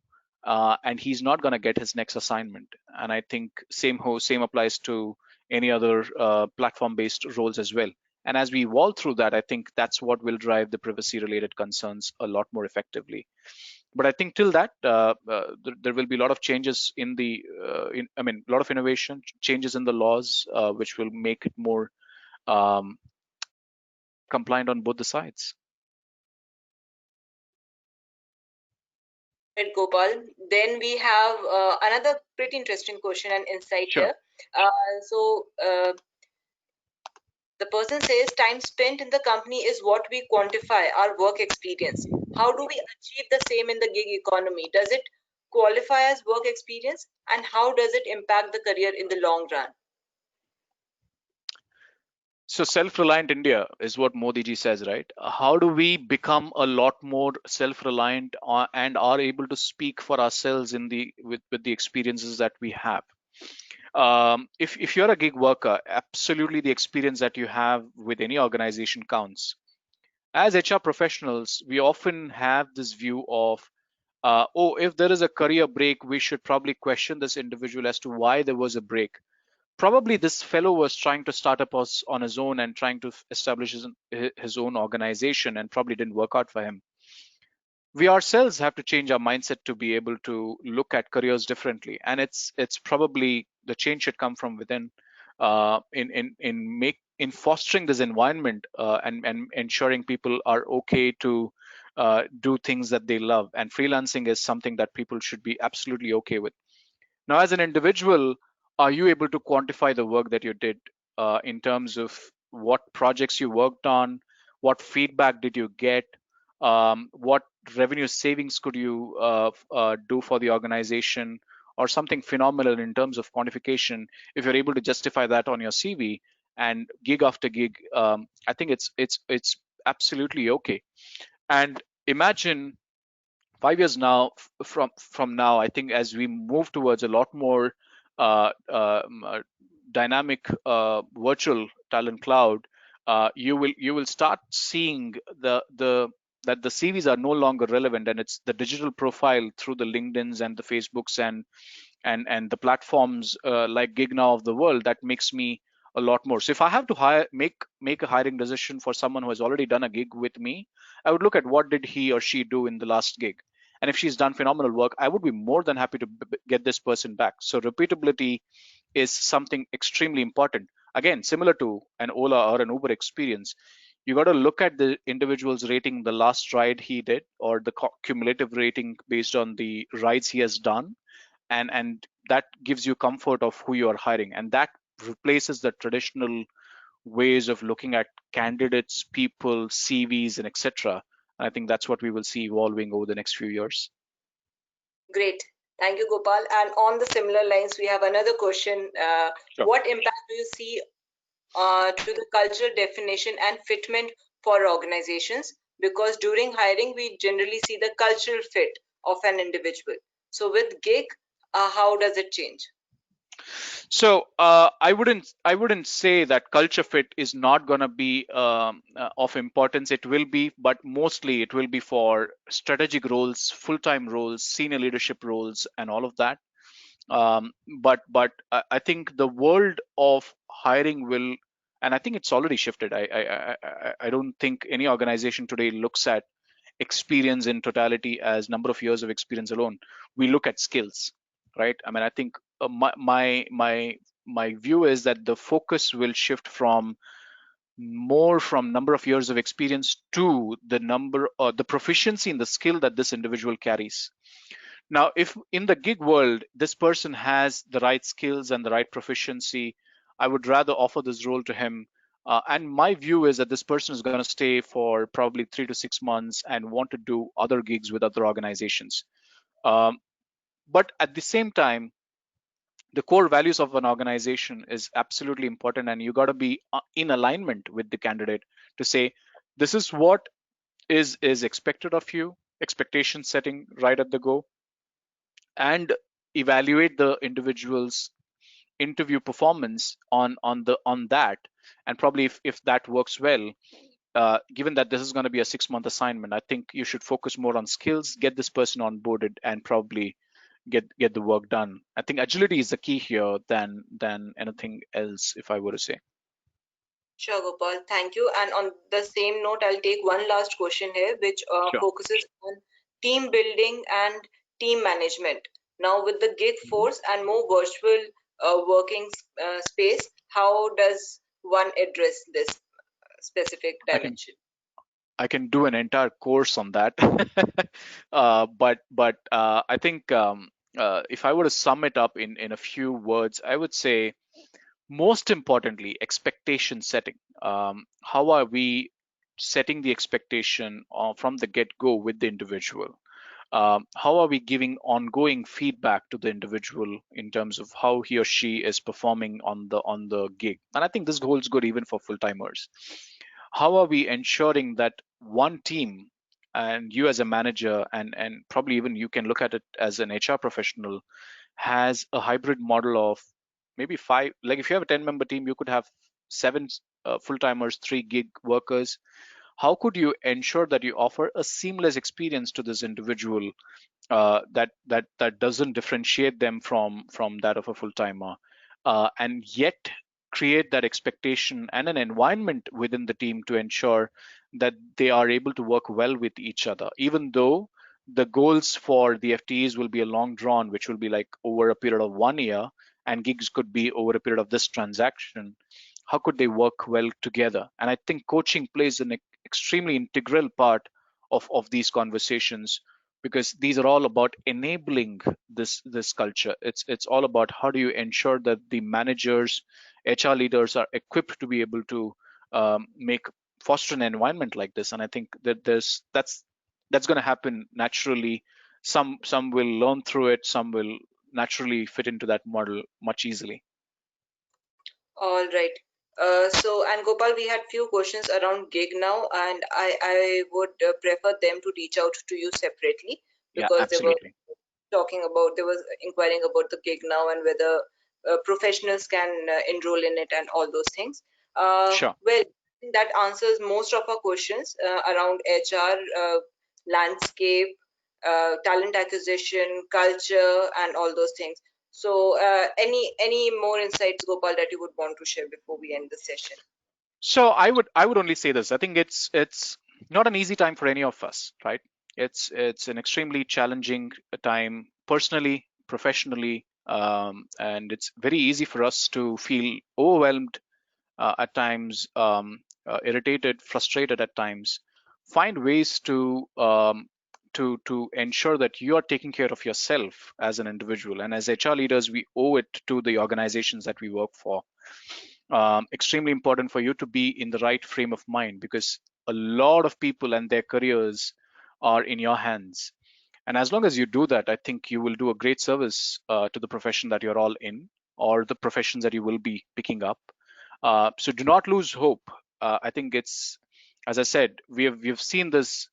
and he's not going to get his next assignment. And I think same applies to any other platform-based roles as well. And as we evolve through that, I think that's what will drive the privacy-related concerns a lot more effectively. But I think till that, there will be a lot of changes in a lot of innovation, changes in the laws, which will make it more um, compliant on both the sides. Right, Gopal. Then we have another pretty interesting question and insight Sure. here. The person says time spent in the company is what we quantify our work experience. How do we achieve the same in the gig economy? Does it qualify as work experience, and how does it impact the career in the long run? So self-reliant India is what Modi ji says, right? How do we become a lot more self-reliant and are able to speak for ourselves with the experiences that we have? If you're a gig worker, absolutely the experience that you have with any organization counts. As HR professionals, we often have this view of, oh, if there is a career break, we should probably question this individual as to why there was a break. Probably this fellow was trying to start up on his own and trying to establish his own organization, and probably didn't work out for him. We ourselves have to change our mindset to be able to look at careers differently, and it's probably the change should come from within, in fostering this environment, and ensuring people are okay to do things that they love, and freelancing is something that people should be absolutely okay with. Now, as an individual, are you able to quantify the work that you did, in terms of what projects you worked on, what feedback did you get, what revenue savings could you do for the organization, or something phenomenal in terms of quantification? If you're able to justify that on your CV and gig after gig, I think it's absolutely okay. And imagine 5 years from now, I think as we move towards a lot more dynamic virtual talent cloud, you will start seeing the that the CVs are no longer relevant, and it's the digital profile through the LinkedIn's and the Facebooks and the platforms like GigNow of the world that makes me a lot more. So if I have to make a hiring decision for someone who has already done a gig with me, I would look at what did he or she do in the last gig. And if she's done phenomenal work, I would be more than happy to get this person back. So repeatability is something extremely important. Again, similar to an Ola or an Uber experience, you got to look at the individual's rating the last ride he did, or the cumulative rating based on the rides he has done, and that gives you comfort of who you are hiring, and that replaces the traditional ways of looking at candidates, people, CVs, and etc. I think that's what we will see evolving over the next few years. Great. Thank you, Gopal. And on the similar lines, we have another question. Sure. What impact do you see to the cultural definition and fitment for organizations? Because during hiring, we generally see the cultural fit of an individual. So with gig, how does it change? So I wouldn't say that culture fit is not going to be of importance. It will be, but mostly it will be for strategic roles, full-time roles, senior leadership roles, and all of that. But I think the world of hiring will, and I think it's already shifted. I don't think any organization today looks at experience in totality as number of years of experience alone. We look at skills, right? I mean, I think my view is that the focus will shift from more from number of years of experience to the number or the proficiency in the skill that this individual carries. Now, if in the gig world, this person has the right skills and the right proficiency, I would rather offer this role to him. And my view is that this person is going to stay for probably 3 to 6 months and want to do other gigs with other organizations. Um, but at the same time, the core values of an organization is absolutely important, and you got to be in alignment with the candidate to say this is what is expected of you, expectation setting right at the go, and evaluate the individual's interview performance on that. And probably if that works well, given that this is going to be a 6-month assignment, I think you should focus more on skills, get this person onboarded, and probably get the work done. I think agility is the key here than anything else, if I were to say. Sure, Gopal. Thank you. And on the same note, I'll take one last question here, which Sure. focuses on team building and team management. Now, with the gig Mhm. force and more virtual working space, how does one address this specific I can dimension? I can do an entire course on that. But I think if I were to sum it up in a few words, I would say most importantly, expectation setting. How are we setting the expectation from the get-go with the individual? How are we giving ongoing feedback to the individual in terms of how he or she is performing on the gig? And I think this holds good even for full timers. How are we ensuring that one team, and you as a manager, and probably even you can look at it as an HR professional, has a hybrid model of maybe five, like if you have a 10-member team, you could have seven full timers, 3 gig workers. How could you ensure that you offer a seamless experience to this individual, that doesn't differentiate them from that of a full timer, and yet create that expectation and an environment within the team to ensure that they are able to work well with each other, even though the goals for the FTEs will be a long drawn, which will be like over a period of 1 year, and gigs could be over a period of this transaction. How could they work well together? And I think coaching plays an extremely integral part of these conversations, because these are all about enabling this culture. It's all about how do you ensure that the managers, HR leaders are equipped to be able to make foster an environment like this. And I think that that's going to happen naturally. Some will learn through it, some will naturally fit into that model much easily. All right. And Gopal, we had few questions around GigNow, and I would prefer them to reach out to you separately, Yeah, because absolutely. they was inquiring about the GigNow and whether professionals can enroll in it and all those things. Sure. Well, I think that answers most of our questions around HR, landscape, talent acquisition, culture, and all those things. So, any more insights, Gopal, that you would want to share before we end the session? So I would only say this. I think it's not an easy time for any of us, right? It's an extremely challenging time personally, professionally, and it's very easy for us to feel overwhelmed at times, irritated, frustrated at times. Find ways to ensure that you are taking care of yourself as an individual, and as HR leaders, we owe it to the organizations that we work for. Extremely important for you to be in the right frame of mind, because a lot of people and their careers are in your hands. And as long as you do that, I think you will do a great service to the profession that you're all in, or the professions that you will be picking up. So do not lose hope. I think it's, as I said, we've seen this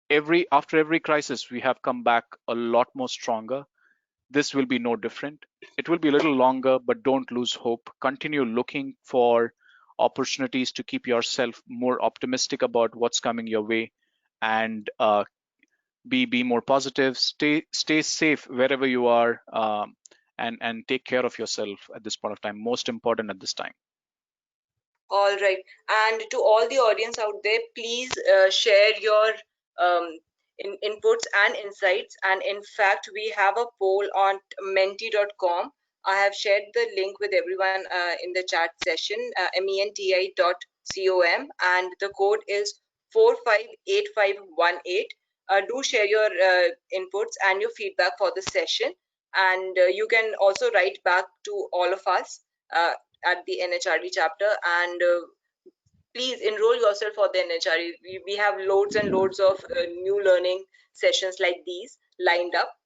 after every crisis, we have come back a lot more stronger. This will be no different. It will be a little longer, but don't lose hope. Continue looking for opportunities to keep yourself more optimistic about what's coming your way, and be more positive. Stay safe wherever you are, and take care of yourself at this point of time. Most important at this time. All right. And to all the audience out there, please share your inputs and insights. And in fact, we have a poll on menti.com. I have shared the link with everyone in the chat session, menti.com, and the code is 458518. Do share your inputs and your feedback for the session. And you can also write back to all of us at the NHRD chapter, and please enroll yourself for the NHRD. We have loads and loads of new learning sessions like these lined up.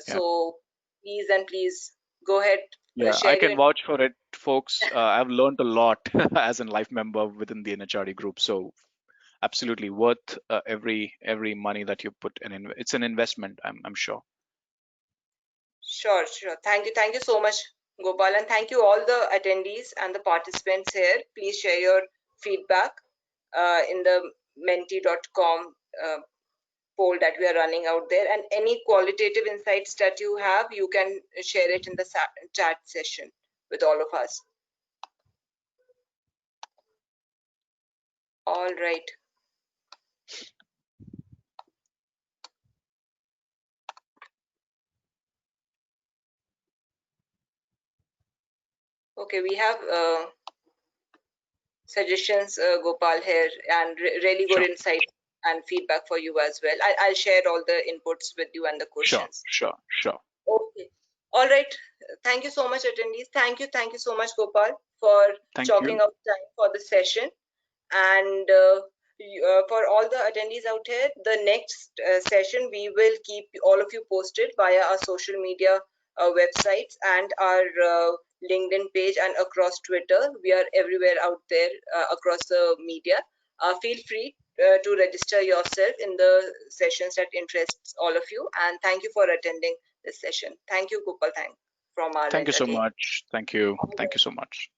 Yeah. So please and please Go ahead, Yeah, share I your. can vouch for it, folks. I've learned a lot as a life member within the NHRD group. So absolutely worth every money that you put in. It's an investment, I'm sure. Sure, sure. Thank you so much, Gopal, and thank you all the attendees and the participants here. Please share your feedback in the menti.com poll that we are running out there, and any qualitative insights that you have, you can share it in the chat session with all of us. All right. Okay, we have suggestions, Gopal, here, and really good Sure. insight and feedback for you as well. I'll share all the inputs with you and the questions. Sure. Okay. All right. Thank you so much, attendees. Thank you so much, Gopal, for Thank chalking you. out time for the session. And for all the attendees out here, the next session, we will keep all of you posted via our social media websites and our LinkedIn page and across Twitter. We are everywhere out there across the media. Feel free to register yourself in the sessions that interests all of you. And thank you for attending this session. Thank you, Gopal. Thank from our Thank end you so again. much. Thank you so much.